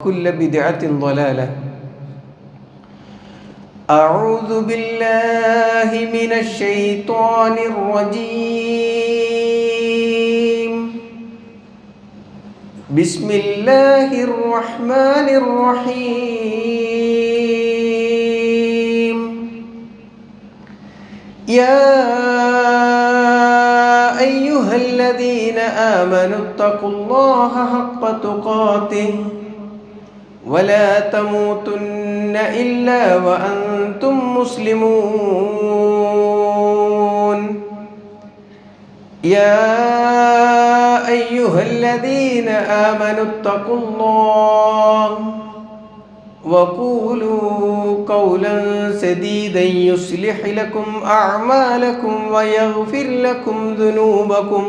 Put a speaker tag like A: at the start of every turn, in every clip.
A: كل بدعة ضلالة. أعوذ بالله من الشيطان الرجيم. بسم الله الرحمن الرحيم. يا أيها الذين آمنوا اتقوا الله حق تقاته ولا تموتن إلا وأنتم مسلمون. يا أيها الذين آمنوا اتقوا الله وقولوا قولا سديدا يصلح لكم أعمالكم ويغفر لكم ذنوبكم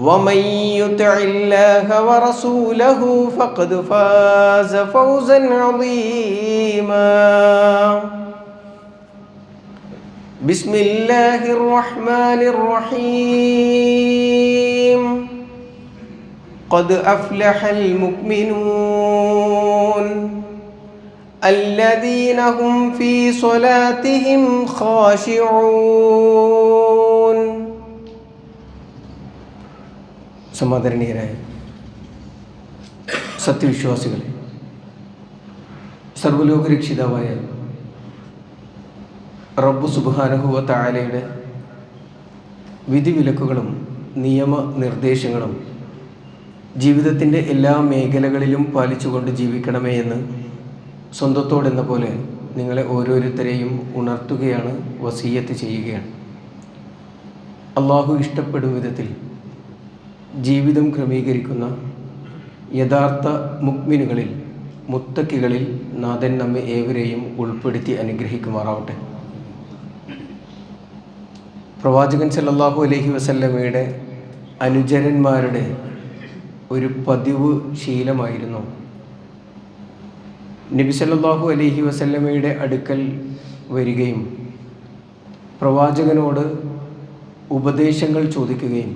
A: ومن يطع الله ورسوله فقد فاز فوزا عظيما. بسم الله الرحمن الرحيم. قد أفلح المؤمنون الذين هم في صلاتهم خاشعون. സമാദരണീയരായ സത്യവിശ്വാസികളെ, സർവ്വലോകരക്ഷിതാവായ റബ്ബ് സുബ്ഹാനഹു വ തആലയുടെ വിധിവിലക്കുകളും നിയമനിർദ്ദേശങ്ങളും ജീവിതത്തിൻ്റെ എല്ലാ മേഖലകളിലും പാലിച്ചുകൊണ്ട് ജീവിക്കണമേ എന്ന് സ്വന്തത്തോടെന്ന പോലെ നിങ്ങളെ ഓരോരുത്തരെയും ഉണർത്തുകയാണ്, വസിയ്യത്ത് ചെയ്യുകയാണ്. അള്ളാഹു ഇഷ്ടപ്പെടും വിധത്തിൽ ജീവിതം ക്രമീകരിക്കുന്ന യഥാർത്ഥ മുഅ്മിനുകളിൽ, മുത്തക്കികളിൽ നാഥൻ നമ്മെ ഏവരെയും ഉൾപ്പെടുത്തി അനുഗ്രഹിക്കുമാറാവട്ടെ. പ്രവാചകൻ സല്ലല്ലാഹു അലൈഹി വസല്ലമയുടെ അനുചരന്മാരുടെ ഒരു പതിവ് ശീലമായിരുന്നു നബി സല്ലല്ലാഹു അലൈഹി വസല്ലമയുടെ അടുക്കൽ വരികയും പ്രവാചകനോട് ഉപദേശങ്ങൾ ചോദിക്കുകയും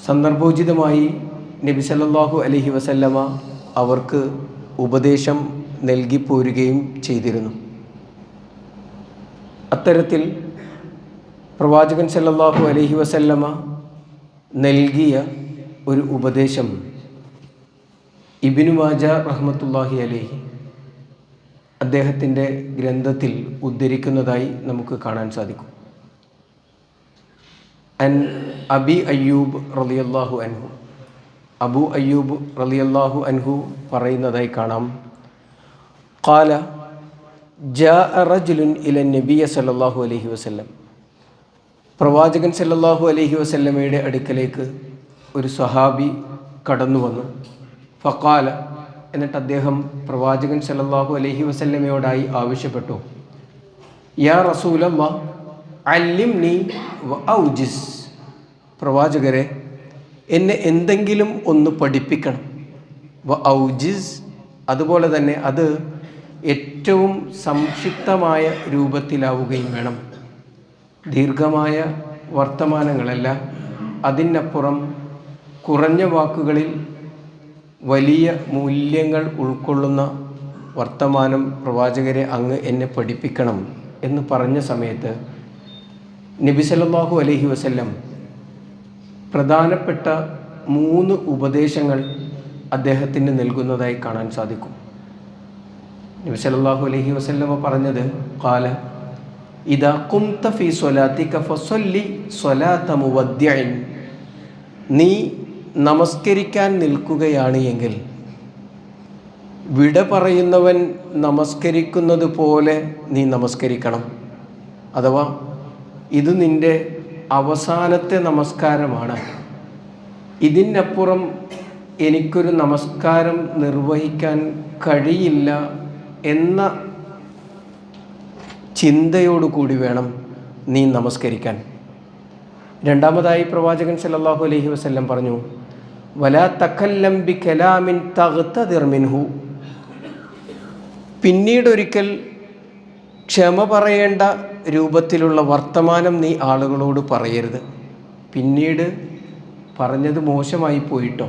A: സന്ദർഭോചിതമായി നബി സല്ലല്ലാഹു അലൈഹി വസല്ലമ അവർക്ക് ഉപദേശം നൽകി പോരുകയും ചെയ്തിരുന്നു. അത്തരത്തിൽ പ്രവാചകൻ സല്ലല്ലാഹു അലൈഹി വസല്ലമ നൽകിയ ഒരു ഉപദേശം ഇബ്നു മാജ റഹ്മത്തുള്ളാഹി അലൈഹി അദ്ദേഹത്തിൻ്റെ ഗ്രന്ഥത്തിൽ ഉദ്ധരിക്കുന്നതായി നമുക്ക് കാണാൻ സാധിക്കും. അൻ അബി അയ്യൂബ് റളിയല്ലാഹു അൻഹു, അബു അയ്യൂബ് റളിയല്ലാഹു അൻഹു പറയുന്നതായി കാണാം. ഖാല ജാഅ റജുലുൻ ഇലൻ നബിയ സല്ലല്ലാഹു അലൈഹി വസല്ലം. പ്രവാചകൻ സല്ലല്ലാഹു അലൈഹി വസല്ലമയുടെ അടുക്കലേക്ക് ഒരു സ്വഹാബി കടന്നു വന്നു. ഫഖാല, എന്നിട്ട് അദ്ദേഹം പ്രവാചകൻ സല്ലല്ലാഹു അലൈഹി വസല്ലമയോടായി ആവശ്യപ്പെട്ടു, യാ റസൂലല്ലാഹ് അല്ലിംനി വ ഔജിസ്. പ്രവാചകരെ, എന്നെ എന്തെങ്കിലും ഒന്ന് പഠിപ്പിക്കണം. വ ഔജിസ്, അതുപോലെ തന്നെ അത് ഏറ്റവും സംക്ഷിപ്തമായ രൂപത്തിലാവുകയും വേണം. ദീർഘമായ വർത്തമാനങ്ങളല്ല, അതിനപ്പുറം കുറഞ്ഞ വാക്കുകളിൽ വലിയ മൂല്യങ്ങൾ ഉൾക്കൊള്ളുന്ന വർത്തമാനം പ്രവാചകരെ അങ്ങ് എന്നെ പഠിപ്പിക്കണം എന്ന് പറഞ്ഞ സമയത്ത് നബി സല്ലല്ലാഹു അലൈഹി വസല്ലം പ്രധാനപ്പെട്ട 3 ഉപദേശങ്ങൾ അദ്ദേഹത്തിന് നൽകുന്നതായി കാണാൻ സാധിക്കും. നബി സല്ലല്ലാഹു അലൈഹി വസല്ലം പറഞ്ഞത്, ഖാല ഇദാ ഖുംത ഫീ സ്വലാത്തിക ഫസല്ലി സ്വലാത മുവദ്ദിഇൻ. നീ നമസ്കരിക്കാൻ നിൽക്കുകയാണ് എങ്കിൽ വിട പറയുന്നവൻ നമസ്കരിക്കുന്നത് പോലെ നീ നമസ്കരിക്കണം. അഥവാ ഇത് നിൻ്റെ അവസാനത്തെ നമസ്കാരമാണ്, ഇതിനപ്പുറം എനിക്കൊരു നമസ്കാരം നിർവഹിക്കാൻ കഴിയില്ല എന്ന ചിന്തയോടുകൂടി വേണം നീ നമസ്കരിക്കാൻ. രണ്ടാമതായി പ്രവാചകൻ സല്ലല്ലാഹു അലൈഹി വസല്ലം പറഞ്ഞു, വലാ തകല്ലം ബികലാമിൻ തഗ്തദിർ മിൻഹു. പിന്നീടൊരിക്കൽ ക്ഷമ പറയേണ്ട രൂപത്തിലുള്ള വർത്തമാനം നീ ആളുകളോട് പറയരുത്. പിന്നീട് പറഞ്ഞത് മോശമായി പോയിട്ടോ,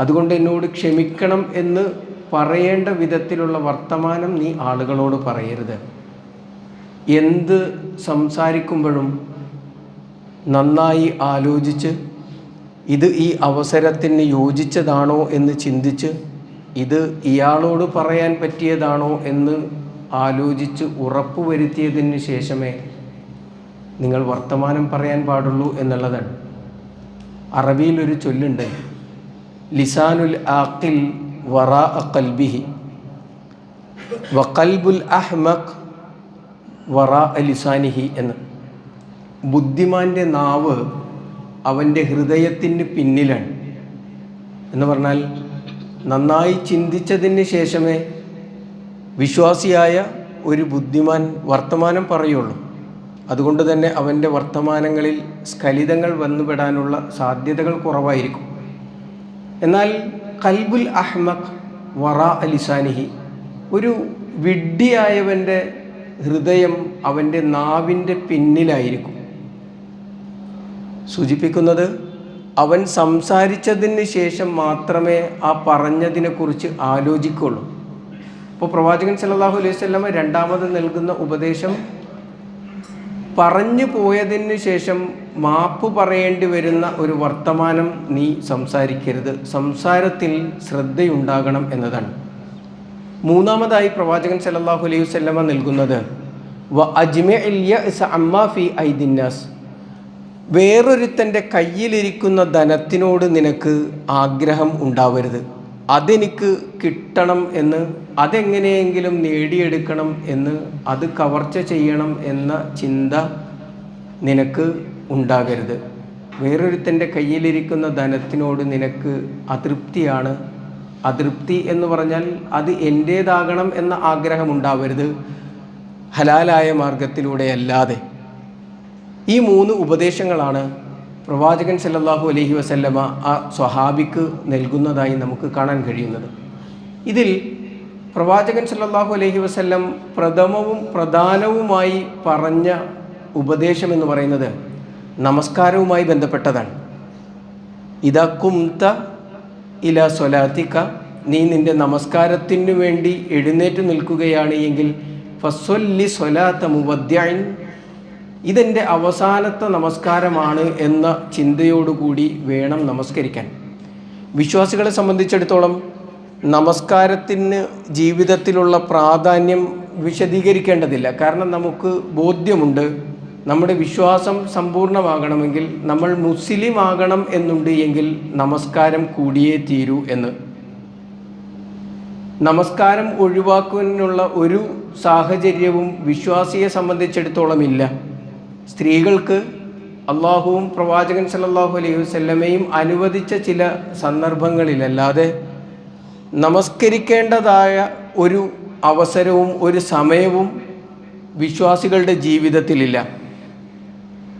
A: അതുകൊണ്ട് എന്നോട് ക്ഷമിക്കണം എന്ന് പറയേണ്ട വിധത്തിലുള്ള വർത്തമാനം നീ ആളുകളോട് പറയരുത്. എന്ത് സംസാരിക്കുമ്പോഴും നന്നായി ആലോചിച്ച് ഇത് ഈ അവസരത്തിന് യോജിച്ചതാണോ എന്ന് ചിന്തിച്ച് ഇത് ഇയാളോട് പറയാൻ പറ്റിയതാണോ എന്ന് ആലോചിച്ച് ഉറപ്പുവരുത്തിയതിന് ശേഷമേ നിങ്ങൾ വർത്തമാനം പറയാൻ പാടുള്ളൂ എന്നുള്ളതാണ്. അറബിയിലൊരു ചൊല്ലുണ്ട്, ലിസാനുൽ ആഖിൽ വറാ ഖൽബിഹി വഖൽബുൽ അഹ്മഖ് വറാ ലിസാനിഹി എന്ന്. ബുദ്ധിമാൻ്റെ നാവ് അവൻ്റെ ഹൃദയത്തിന് പിന്നിലാണ് എന്ന് പറഞ്ഞാൽ നന്നായി ചിന്തിച്ചതിന് ശേഷമേ വിശ്വാസിയായ ഒരു ബുദ്ധിമാൻ വർത്തമാനം പറയുള്ളൂ. അതുകൊണ്ട് തന്നെ അവൻ്റെ വർത്തമാനങ്ങളിൽ സ്ഖലിതങ്ങൾ വന്നുപെടാനുള്ള സാധ്യതകൾ കുറവായിരിക്കും. എന്നാൽ ഖൽബുൽ അഹ്മഖ് വറാ ലിസാനിഹി, ഒരു വിഡ്ഢിയായവൻ്റെ ഹൃദയം അവൻ്റെ നാവിൻ്റെ പിന്നിലായിരിക്കും. സൂചിപ്പിക്കുന്നത് അവൻ സംസാരിച്ചതിന് ശേഷം മാത്രമേ ആ പറഞ്ഞതിനെക്കുറിച്ച് ആലോചിക്കുള്ളൂ. അപ്പോൾ പ്രവാചകൻ സല്ലല്ലാഹു അലൈഹി വസല്ലം രണ്ടാമത് നൽകുന്ന ഉപദേശം, പറഞ്ഞു പോയതിന് ശേഷം മാപ്പ് പറയേണ്ടി വരുന്ന ഒരു വർത്തമാനം നീ സംസാരിക്കരുത്, സംസാരത്തിൽ ശ്രദ്ധയുണ്ടാകണം എന്നതാണ്. മൂന്നാമതായി പ്രവാചകൻ സല്ലല്ലാഹു അലൈഹി വസല്ലം നൽകുന്നത് വ അജ്മിഇൽ യഅസ അമ്മാ ഫീ ഐദിന്നാസ്, വേറൊരുത്തൻ്റെ കയ്യിലിരിക്കുന്ന ധനത്തിനോട് നിനക്ക് ആഗ്രഹം ഉണ്ടാവരുത്. അതെനിക്ക് കിട്ടണം എന്ന്, അതെങ്ങനെയെങ്കിലും നേടിയെടുക്കണം എന്ന്, അത് കവർച്ച ചെയ്യണം എന്ന ചിന്ത നിനക്ക് ഉണ്ടാകരുത്. വേറൊരുത്തൻ്റെ കയ്യിലിരിക്കുന്ന ധനത്തിനോട് നിനക്ക് അതൃപ്തിയാണ്. അതൃപ്തി എന്ന് പറഞ്ഞാൽ അത് എൻ്റേതാകണം എന്ന ആഗ്രഹം ഉണ്ടാവരുത്, ഹലാലായ മാർഗത്തിലൂടെയല്ലാതെ. ഈ മൂന്ന് ഉപദേശങ്ങളാണ് പ്രവാചകൻ സല്ലല്ലാഹു അലൈഹി വസല്ലമ ആ സ്വഹാബിക്ക് നൽകുന്നതായി നമുക്ക് കാണാൻ കഴിയുന്നത്. ഇതിൽ പ്രവാചകൻ സല്ലല്ലാഹു അലൈഹി വസല്ലം പ്രഥമവും പ്രധാനവുമായി പറഞ്ഞ ഉപദേശം എന്ന് പറയുന്നത് നമസ്കാരവുമായി ബന്ധപ്പെട്ടതാണ്. ഇദാ ഖുംത ഇലാ സ്വലാത്തിക, നീ നിൻ്റെ നമസ്കാരത്തിനു വേണ്ടി എഴുന്നേറ്റ് നിൽക്കുകയാണ് എങ്കിൽ ഫസ്വല്ലി സ്വലാത്ത മുവദ്ദിഇൻ, ഇതെൻ്റെ അവസാനത്തെ നമസ്കാരമാണ് എന്ന ചിന്തയോടുകൂടി വേണം നമസ്കരിക്കാൻ. വിശ്വാസികളെ സംബന്ധിച്ചിടത്തോളം നമസ്കാരത്തിന് ജീവിതത്തിലുള്ള പ്രാധാന്യം വിശദീകരിക്കേണ്ടതില്ല. കാരണം നമുക്ക് ബോധ്യമുണ്ട്, നമ്മുടെ വിശ്വാസം സമ്പൂർണ്ണമാകണമെങ്കിൽ, നമ്മൾ മുസ്ലിം ആകണം എന്നുണ്ട് എങ്കിൽ നമസ്കാരം കൂടിയേ തീരൂ എന്ന്. നമസ്കാരം ഒഴിവാക്കുന്നതിനുള്ള ഒരു സാഹചര്യവും വിശ്വാസിയെ സംബന്ധിച്ചിടത്തോളം ഇല്ല. സ്ത്രീകൾക്ക് അള്ളാഹുവും പ്രവാചകൻ സല്ലല്ലാഹു അലൈഹി വസല്ലമയും അനുവദിച്ച ചില സന്ദർഭങ്ങളിലല്ലാതെ നമസ്കരിക്കേണ്ടതായ ഒരു അവസരവും ഒരു സമയവും വിശ്വാസികളുടെ ജീവിതത്തിലില്ല.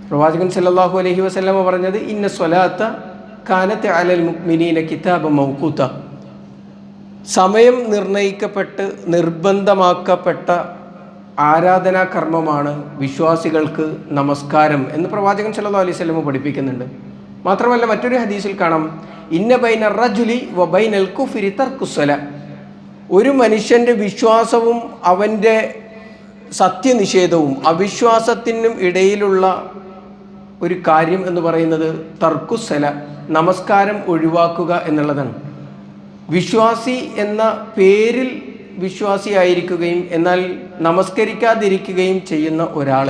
A: പ്രവാചകൻ സല്ലല്ലാഹു അലൈഹി വസല്ലമ പറഞ്ഞത് ഇന്ന സ്വലാത്ത കാനത്ത് അലൽ മുഅ്മിനീന കിതാബൻ മൗഖൂത, സമയം നിർണയിക്കപ്പെട്ട് നിർബന്ധമാക്കപ്പെട്ട ആരാധനാ കർമ്മമാണ് വിശ്വാസികൾക്ക് നമസ്കാരം എന്ന് പ്രവാചകൻ സല്ലല്ലാഹു അലൈഹി വസല്ലം പഠിപ്പിക്കുന്നുണ്ട്. മാത്രമല്ല മറ്റൊരു ഹദീസിൽ കാണാം, ഇന്ന ബൈന റജുലി വ ബൈനൽ കുഫ്രി തർക്കുസ്സല, ഒരു മനുഷ്യൻ്റെ വിശ്വാസവും അവൻ്റെ സത്യനിഷേധവും അവിശ്വാസത്തിനും ഇടയിലുള്ള ഒരു കാര്യം എന്ന് പറയുന്നത് തർക്കുസ്സല, നമസ്കാരം ഒഴിവാക്കുക എന്നുള്ളതാണ്. വിശ്വാസി എന്ന പേരിൽ വിശ്വാസിയായിരിക്കുകയും എന്നാൽ നമസ്കരിക്കാതിരിക്കുകയും ചെയ്യുന്ന ഒരാൾ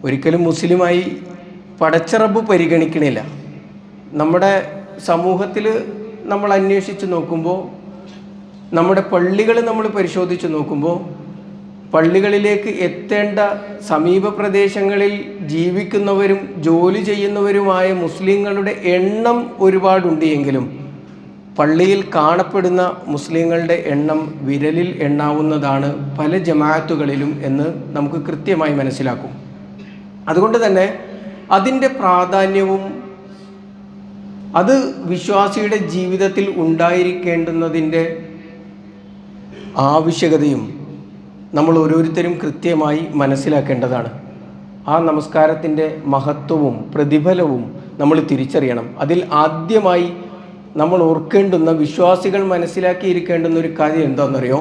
A: ഒരിക്കലും മുസ്ലിമായി പടച്ചറബ് പരിഗണിക്കണില്ല. നമ്മുടെ സമൂഹത്തിൽ നമ്മൾ അന്വേഷിച്ച് നോക്കുമ്പോൾ, നമ്മുടെ പള്ളികൾ നമ്മൾ പരിശോധിച്ച് നോക്കുമ്പോൾ, പള്ളികളിലേക്ക് എത്തേണ്ട സമീപ പ്രദേശങ്ങളിൽ ജീവിക്കുന്നവരും ജോലി ചെയ്യുന്നവരുമായ മുസ്ലിങ്ങളുടെ എണ്ണം ഒരുപാടുണ്ട് എങ്കിലും പള്ളിയിൽ കാണപ്പെടുന്ന മുസ്ലിങ്ങളുടെ എണ്ണം വിരലിൽ എണ്ണാവുന്നതാണ് പല ജമാഅത്തുകളിലും എന്ന് നമുക്ക് കൃത്യമായി മനസ്സിലാക്കും. അതുകൊണ്ട് തന്നെ അതിൻ്റെ പ്രാധാന്യവും അത് വിശ്വാസിയുടെ ജീവിതത്തിൽ ഉണ്ടായിരിക്കേണ്ടുന്നതിൻ്റെ ആവശ്യകതയും നമ്മൾ ഓരോരുത്തരും കൃത്യമായി മനസ്സിലാക്കേണ്ടതാണ്. ആ നമസ്കാരത്തിൻ്റെ മഹത്വവും പ്രതിഫലവും നമ്മൾ തിരിച്ചറിയണം. അതിൽ ആദ്യമായി നമ്മൾ ഓർക്കേണ്ടുന്ന, വിശ്വാസികൾ മനസ്സിലാക്കിയിരിക്കേണ്ടുന്ന ഒരു കാര്യം എന്താണെന്നറിയോ?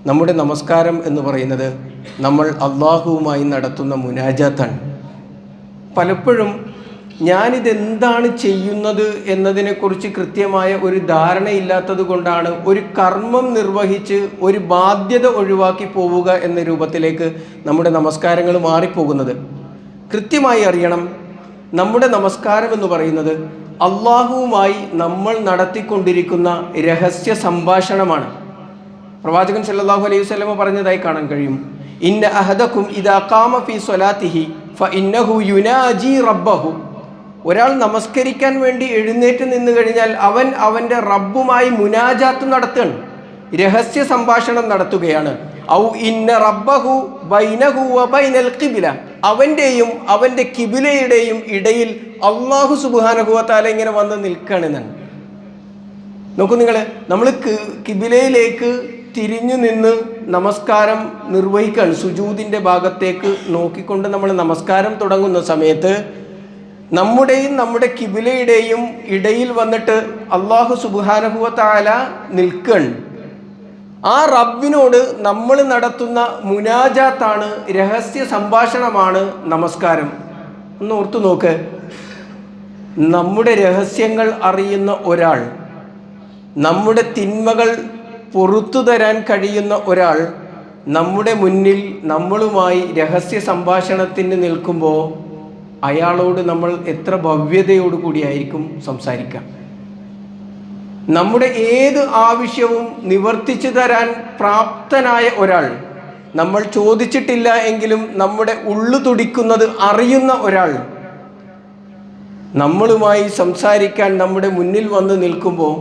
A: നമ്മുടെ നമസ്കാരം എന്ന് പറയുന്നത് നമ്മൾ അള്ളാഹുവുമായി നടത്തുന്ന മുനാജാത്താണ്. പലപ്പോഴും ഞാനിതെന്താണ് ചെയ്യുന്നത് എന്നതിനെക്കുറിച്ച് കൃത്യമായ ഒരു ധാരണയില്ലാത്തത് കൊണ്ടാണ് ഒരു കർമ്മം നിർവഹിച്ച് ഒരു ബാധ്യത ഒഴിവാക്കി പോവുക എന്ന രൂപത്തിലേക്ക് നമ്മുടെ നമസ്കാരങ്ങൾ മാറിപ്പോകുന്നത്. കൃത്യമായി അറിയണം, നമ്മുടെ നമസ്കാരം എന്ന് പറയുന്നത് അള്ളാഹുവുമായി നമ്മൾ നടത്തിക്കൊണ്ടിരിക്കുന്ന രഹസ്യ സംഭാഷണമാണ്. പ്രവാചകൻ സല്ലല്ലാഹു അലൈഹി വസല്ലം പറഞ്ഞതായി കാണാൻ കഴിയും, ഇന്ന അഹദക്കും ഇദാ ഖാമ ഫീ സ്വലാത്തിഹി ഫഇന്നഹു യുനാജി റബ്ബഹു. ഒരാൾ നമസ്കരിക്കാൻ വേണ്ടി എഴുന്നേറ്റ് നിന്ന് കഴിഞ്ഞാൽ അവൻ അവൻ്റെ റബ്ബുമായി മുനാജാത്ത് നടത്തുകയാണ്, രഹസ്യ സംഭാഷണം നടത്തുകയാണ്. ഔ ഇന്ന റബ്ബഹു ബൈനഹു വ ബൈനൽ ഖിബ്ല, അവൻ്റെയും അവൻ്റെ കിബിലയുടെയും ഇടയിൽ അള്ളാഹു സുബ്ഹാനഹു വ തആല ഇങ്ങനെ വന്ന് നിൽക്കുകയാണെന്നാണ്. നോക്കൂ നിങ്ങൾ, നമ്മൾ കിബിലയിലേക്ക് തിരിഞ്ഞു നിന്ന് നമസ്കാരം നിർവഹിക്കുകയാണ്. സുജൂദിൻ്റെ ഭാഗത്തേക്ക് നോക്കിക്കൊണ്ട് നമ്മൾ നമസ്കാരം തുടങ്ങുന്ന സമയത്ത് നമ്മുടെയും നമ്മുടെ കിബിലയുടെയും ഇടയിൽ വന്നിട്ട് അള്ളാഹു സുബ്ഹാനഹു വ തആല നിൽക്കുകയാണ്. ആ റബ്ബിനോട് നമ്മൾ നടത്തുന്ന മുനാജാത്താണ്, രഹസ്യ സംഭാഷണമാണ് നമസ്കാരം. ഒന്ന് ഓർത്തു നോക്ക്, നമ്മുടെ രഹസ്യങ്ങൾ അറിയുന്ന ഒരാൾ, നമ്മുടെ തിന്മകൾ പുറത്തു തരാൻ കഴിയുന്ന ഒരാൾ നമ്മുടെ മുന്നിൽ നമ്മളുമായി രഹസ്യ സംഭാഷണത്തിന് നിൽക്കുമ്പോൾ അയാളോട് നമ്മൾ എത്ര ഭവ്യതയോടുകൂടിയായിരിക്കും സംസാരിക്കുക. നമ്മുടെ ഏത് ആവശ്യവും നിവർത്തിച്ചു തരാൻ പ്രാപ്തനായ ഒരാൾ, നമ്മൾ ചോദിച്ചിട്ടില്ല എങ്കിലും നമ്മുടെ ഉള്ളു തുടിക്കുന്നത് അറിയുന്ന ഒരാൾ നമ്മളുമായി സംസാരിക്കാൻ നമ്മുടെ മുന്നിൽ വന്ന് നിൽക്കുമ്പോൾ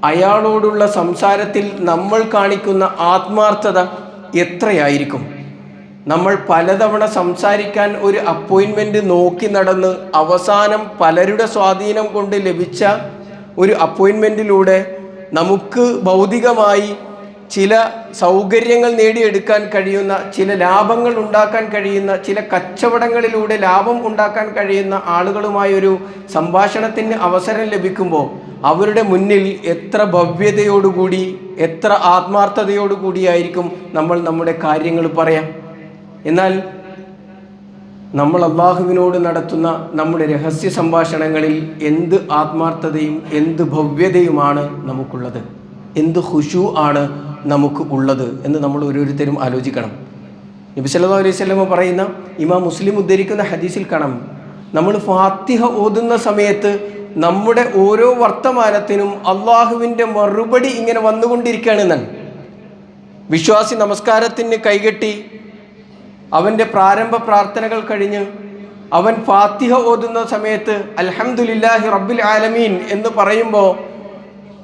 A: അയാളോടുള്ള സംസാരത്തിൽ നമ്മൾ കാണിക്കുന്ന ആത്മാർത്ഥത എത്രയായിരിക്കും? നമ്മൾ പലതവണ സംസാരിക്കാൻ ഒരു അപ്പോയിൻമെൻറ്റ് നോക്കി നടന്ന് അവസാനം പലരുടെ സ്വാധീനം കൊണ്ട് ലഭിച്ച ഒരു അപ്പോയിൻമെൻറ്റിലൂടെ നമുക്ക് ഭൗതികമായി ചില സൗകര്യങ്ങൾ നേടിയെടുക്കാൻ കഴിയുന്ന, ചില ലാഭങ്ങൾ ഉണ്ടാക്കാൻ കഴിയുന്ന, ചില കച്ചവടങ്ങളിലൂടെ ലാഭം ഉണ്ടാക്കാൻ കഴിയുന്ന ആളുകളുമായൊരു സംഭാഷണത്തിന് അവസരം ലഭിക്കുമ്പോൾ അവരുടെ മുന്നിൽ എത്ര ഭവ്യതയോടുകൂടി, എത്ര ആത്മാർത്ഥതയോടുകൂടിയായിരിക്കും നമ്മൾ നമ്മുടെ കാര്യങ്ങൾ പറയാം. എന്നാൽ നമ്മൾ അള്ളാഹുവിനോട് നടത്തുന്ന നമ്മുടെ രഹസ്യ സംഭാഷണങ്ങളിൽ എന്ത് ആത്മാർത്ഥതയും എന്ത് ഭവ്യതയുമാണ് നമുക്കുള്ളത്, എന്ത് ഖുശൂ ആണ് നമുക്ക് ഉള്ളത് എന്ന് നമ്മൾ ഓരോരുത്തരും ആലോചിക്കണം. നബി സല്ലല്ലാഹു അലൈഹി വസല്ലം പറയുന്ന, ഇമാം മുസ്ലിം ഉദ്ധരിക്കുന്ന ഹദീസിൽ കാണാം, നമ്മൾ ഫാത്തിഹ ഓതുന്ന സമയത്ത് നമ്മുടെ ഓരോ വർത്തമാനത്തിനും അള്ളാഹുവിൻ്റെ മറുപടി ഇങ്ങനെ വന്നുകൊണ്ടിരിക്കുകയാണെന്നാണ്. വിശ്വാസി നമസ്കാരത്തിന് കൈകെട്ടി അവൻ്റെ പ്രാരംഭ പ്രാർത്ഥനകൾ കഴിഞ്ഞ് അവൻ ഫാത്തിഹ ഓതുന്ന സമയത്ത് അൽഹംദുലില്ലാഹി റബ്ബിൽ ആലമീൻ എന്ന് പറയുമ്പോൾ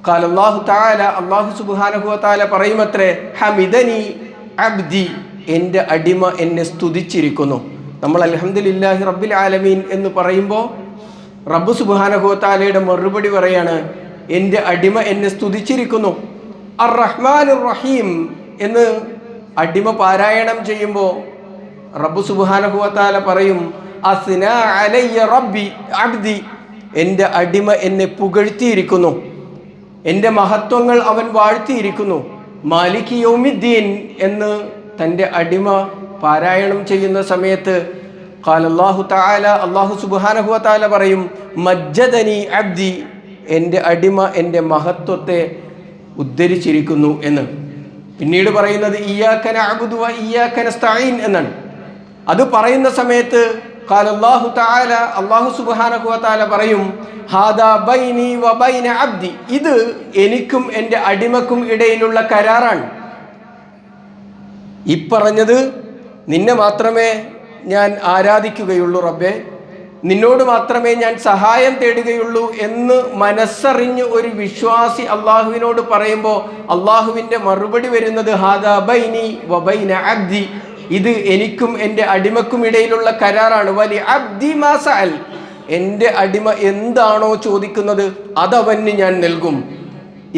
A: ഖാലല്ലാഹു തആല, അല്ലാഹു സുബ്ഹാനഹു വ തആല പറയുമത്രേ, ഹമിദനി അബ്ദി, എൻ്റെ അടിമ എന്നെ സ്തുതിച്ചിരിക്കുന്നു. നമ്മൾ അൽഹംദുലില്ലാഹി റബ്ബിൽ ആലമീൻ എന്ന് പറയുമ്പോൾ റബ്ബ് സുബ്ഹാനഹു വ തആലയുടെ മറുപടി പറയാണ്, എൻ്റെ അടിമ എന്നെ സ്തുതിച്ചിരിക്കുന്നു. അർ റഹ്മാനുർ റഹീം എന്ന് അടിമ പാരായണം ചെയ്യുമ്പോൾ റബ്ബ് സുബ്ഹാനഹു വ തആല പറയും, അസ്നാ അലയ്യ റബ്ബി അബ്ദി, എൻ്റെ അടിമ എന്നെ പുകഴ്ത്തിയിരിക്കുന്നു, എൻ്റെ മഹത്വങ്ങൾ അവൻ വാഴ്ത്തിയിരിക്കുന്നു. മാലികി യൗമിദ്ദീൻ എന്ന് തൻ്റെ അടിമ പാരായണം ചെയ്യുന്ന സമയത്ത് ഖാലല്ലാഹു തആല, അല്ലാഹു സുബ്ഹാനഹു വ തആല പറയും, മജ്ജദനി അബ്ദി, എൻ്റെ അടിമ എൻ്റെ മഹത്വത്തെ ഉദ്ധരിച്ചിരിക്കുന്നു എന്ന്. പിന്നീട് പറയുന്നത് ഇയ്യാക നഅ്ബുദു വ ഇയ്യാക നസ്തഈൻ എന്നാണ്. അത് പറയുന്ന സമയത്ത് ഖാലല്ലാഹു തആല, അല്ലാഹു സുബ്ഹാനഹു വ തആല പറയും, ഹാദാ ബൈനി വ ബൈന അബ്ദി, ഇത് എനിക്കും എൻ്റെ അടിമക്കും ഇടയിലുള്ള കരാറാണ്. ഈ പറഞ്ഞത് നിന്നെ മാത്രമേ ഞാൻ ആരാധിക്കുകയുള്ളൂ റബ്ബേ, നിന്നോട് മാത്രമേ ഞാൻ സഹായം തേടുകയുള്ളൂ എന്ന് മനസ്സറിഞ്ഞ് ഒരു വിശ്വാസി അള്ളാഹുവിനോട് പറയുമ്പോൾ അള്ളാഹുവിൻ്റെ മറുപടി വരുന്നത് ഹാദാ ബൈനി വ ബൈന അബ്ദി, ഇത് എനിക്കും എൻ്റെ അടിമക്കും ഇടയിലുള്ള കരാറാണ്. വലി അബ്ദി മാ സഅൽ, എൻ്റെ അടിമ എന്താണോ ചോദിക്കുന്നത് അതവന് ഞാൻ നൽകും.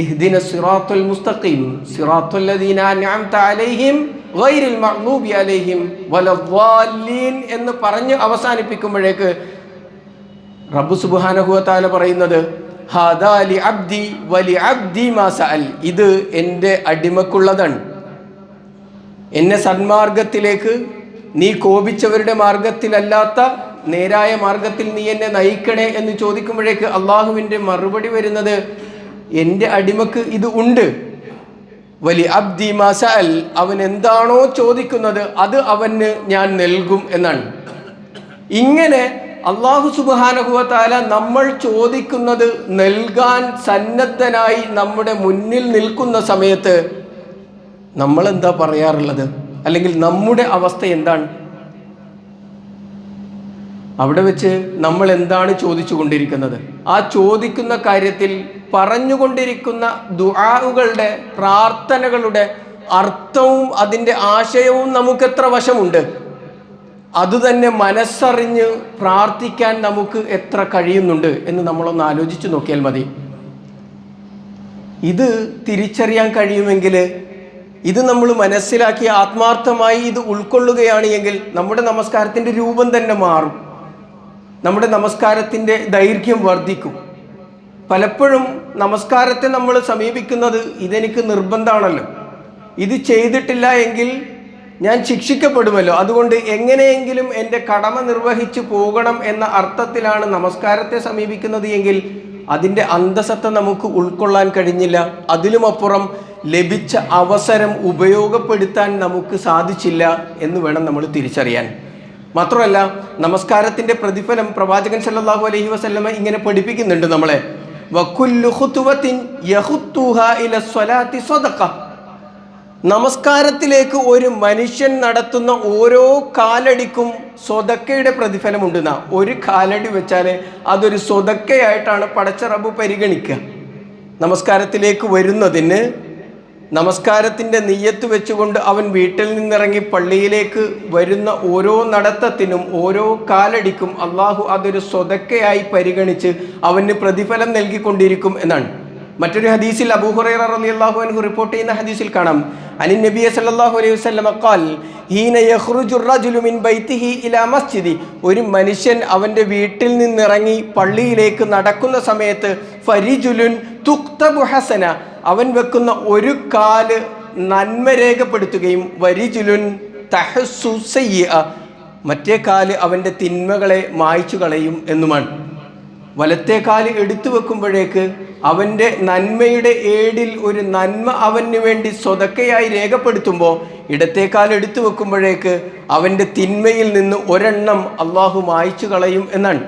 A: ഇഹ്ദിന സിറാത്തുൽ മുസ്തഖീം സിറാത്തുൽ ലദീന അൻഅംത അലൈഹിം ഗൈറിൽ മഗ്ദൂബി അലൈഹിം വലദ്ദാല്ലീൻ എന്ന് പറഞ്ഞ് അവസാനിപ്പിക്കുമ്പോഴേക്ക് റബ്ബ് സുബ്ഹാനഹു വ തആല പറയുന്നത് ഹാദാ ലി അബ്ദി വലി അബ്ദി മാ സഅൽ, ഇത് എൻ്റെ അടിമക്കുള്ളതാണ്. എന്നെ സന്മാർഗത്തിലേക്ക്, നീ കോപിച്ചവരുടെ മാർഗത്തിലല്ലാത്ത നേരായ മാർഗത്തിൽ നീ എന്നെ നയിക്കണേ എന്ന് ചോദിക്കുമ്പോഴേക്ക് അള്ളാഹുവിൻ്റെ മറുപടി വരുന്നത്, എൻ്റെ അടിമക്ക് ഇത് ഉണ്ട്. വലി അബ്ദി മാ സഅൽ, അവൻ എന്താണോ ചോദിക്കുന്നത് അത് അവന് ഞാൻ നൽകും എന്നാണ്. ഇങ്ങനെ അല്ലാഹു സുബ്ഹാനഹു വ തആല നമ്മൾ ചോദിക്കുന്നത് നൽകാൻ സന്നദ്ധനായി നമ്മുടെ മുന്നിൽ നിൽക്കുന്ന സമയത്ത് നമ്മൾ എന്താ പറയാറുള്ളത്? അല്ലെങ്കിൽ നമ്മുടെ അവസ്ഥ എന്താണ്? അവിടെ വെച്ച് നമ്മൾ എന്താണ് ചോദിച്ചു കൊണ്ടിരിക്കുന്നത്? ആ ചോദിക്കുന്ന കാര്യത്തിൽ പറഞ്ഞുകൊണ്ടിരിക്കുന്ന ദുആകളുടെ, പ്രാർത്ഥനകളുടെ അർത്ഥവും അതിൻ്റെ ആശയവും നമുക്കെത്ര വശമുണ്ട്? അതുതന്നെ മനസ്സറിഞ്ഞ് പ്രാർത്ഥിക്കാൻ നമുക്ക് എത്ര കഴിയുന്നുണ്ട് എന്ന് നമ്മളൊന്ന് ആലോചിച്ച് നോക്കിയാൽ മതി. ഇത് തിരിച്ചറിയാൻ കഴിയുമെങ്കിൽ, ഇത് നമ്മൾ മനസ്സിലാക്കി ആത്മാർത്ഥമായി ഇത് ഉൾക്കൊള്ളുകയാണ് എങ്കിൽ നമ്മുടെ നമസ്കാരത്തിൻ്റെ രൂപം തന്നെ മാറും. നമ്മുടെ നമസ്കാരത്തിൻ്റെ ദൈർഘ്യം വർദ്ധിക്കും. പലപ്പോഴും നമസ്കാരത്തെ നമ്മൾ സമീപിക്കുന്നത് ഇതെനിക്ക് നിർബന്ധമാണല്ലോ, ഇത് ചെയ്തിട്ടില്ല എങ്കിൽ ഞാൻ ശിക്ഷിക്കപ്പെടുമല്ലോ, അതുകൊണ്ട് എങ്ങനെയെങ്കിലും എൻ്റെ കടമ നിർവഹിച്ച് പോകണം എന്ന അർത്ഥത്തിലാണ് നമസ്കാരത്തെ സമീപിക്കുന്നത് എങ്കിൽ അതിൻ്റെ അന്തസത്ത നമുക്ക് ഉൾക്കൊള്ളാൻ കഴിഞ്ഞില്ല. അതിലുമപ്പുറം ലഭിച്ച അവസരം ഉപയോഗപ്പെടുത്താൻ നമുക്ക് സാധിച്ചില്ല എന്ന് വേണം നമ്മൾ തിരിച്ചറിയാൻ. മാത്രമല്ല, നമസ്കാരത്തിൻ്റെ പ്രതിഫലം പ്രവാചകൻ സല്ലല്ലാഹു അലൈഹി വസല്ലമ ഇങ്ങനെ പഠിപ്പിക്കുന്നുണ്ട് നമ്മളെ, വകുല്ലു ഖുതുവത്തിൻ യഖുത്തുഹാ ഇലസ്സലാത്തി സദഖ. നമസ്കാരത്തിലേക്ക് ഒരു മനുഷ്യൻ നടത്തുന്ന ഓരോ കാലടിക്കും സ്വതക്കയുടെ പ്രതിഫലമുണ്ടെന്ന. ഒരു കാലടി വെച്ചാൽ അതൊരു സ്വതക്കയായിട്ടാണ് പടച്ച റബ്ബ് പരിഗണിക്കുക. നമസ്കാരത്തിലേക്ക് വരുന്നതിന്, നമസ്കാരത്തിൻ്റെ നിയ്യത്ത് വെച്ചുകൊണ്ട് അവൻ വീട്ടിൽ നിന്നിറങ്ങി പള്ളിയിലേക്ക് വരുന്ന ഓരോ നടത്തത്തിനും ഓരോ കാലടിക്കും അള്ളാഹു അതൊരു സ്വതക്കയായി പരിഗണിച്ച് അവന് പ്രതിഫലം നൽകിക്കൊണ്ടിരിക്കും എന്നാണ്. മറ്റൊരു ഹദീസിൽ അബൂ ഹുറൈറ റളിയല്ലാഹു അൻഹു റിപ്പോർട്ട് ചെയ്യുന്ന ഹദീസിൽ കാണാം, അനിൻ നബി സല്ലല്ലാഹു അലൈഹി വസല്ലം ഖാൽ ഹീന യഖ്റുജു റജുലു മിൻ ബൈതിഹി ഇലാ മസ്ജിദി, ഒരു മനുഷ്യൻ അവൻ്റെ വീട്ടിൽ നിന്നിറങ്ങി പള്ളിയിലേക്ക് നടക്കുന്ന സമയത്ത് ഫരിജുലുൻ തുക്തബു ഹസന, അവൻ വെക്കുന്ന ഒരു കാല് നന്മ രേഖപ്പെടുത്തുകയും വരിജുലുൻ തഹസ്സു സയ്യിഅ, മറ്റേ കാല് അവൻ്റെ തിന്മകളെ മായ്ച്ചു കളയും എന്നുമാണ്. വലത്തെ കാല് എടുത്തു വെക്കുമ്പോഴേക്ക് അവൻ്റെ നന്മയുടെ ഏടിൽ ഒരു നന്മ അവന് വേണ്ടി സ്വതക്കയായി രേഖപ്പെടുത്തുമ്പോൾ ഇടത്തേക്കാൽ എടുത്തു വെക്കുമ്പോഴേക്ക് അവൻ്റെ തിന്മയിൽ നിന്ന് ഒരെണ്ണം അള്ളാഹു മായ്ച്ചു കളയും എന്നാണ്.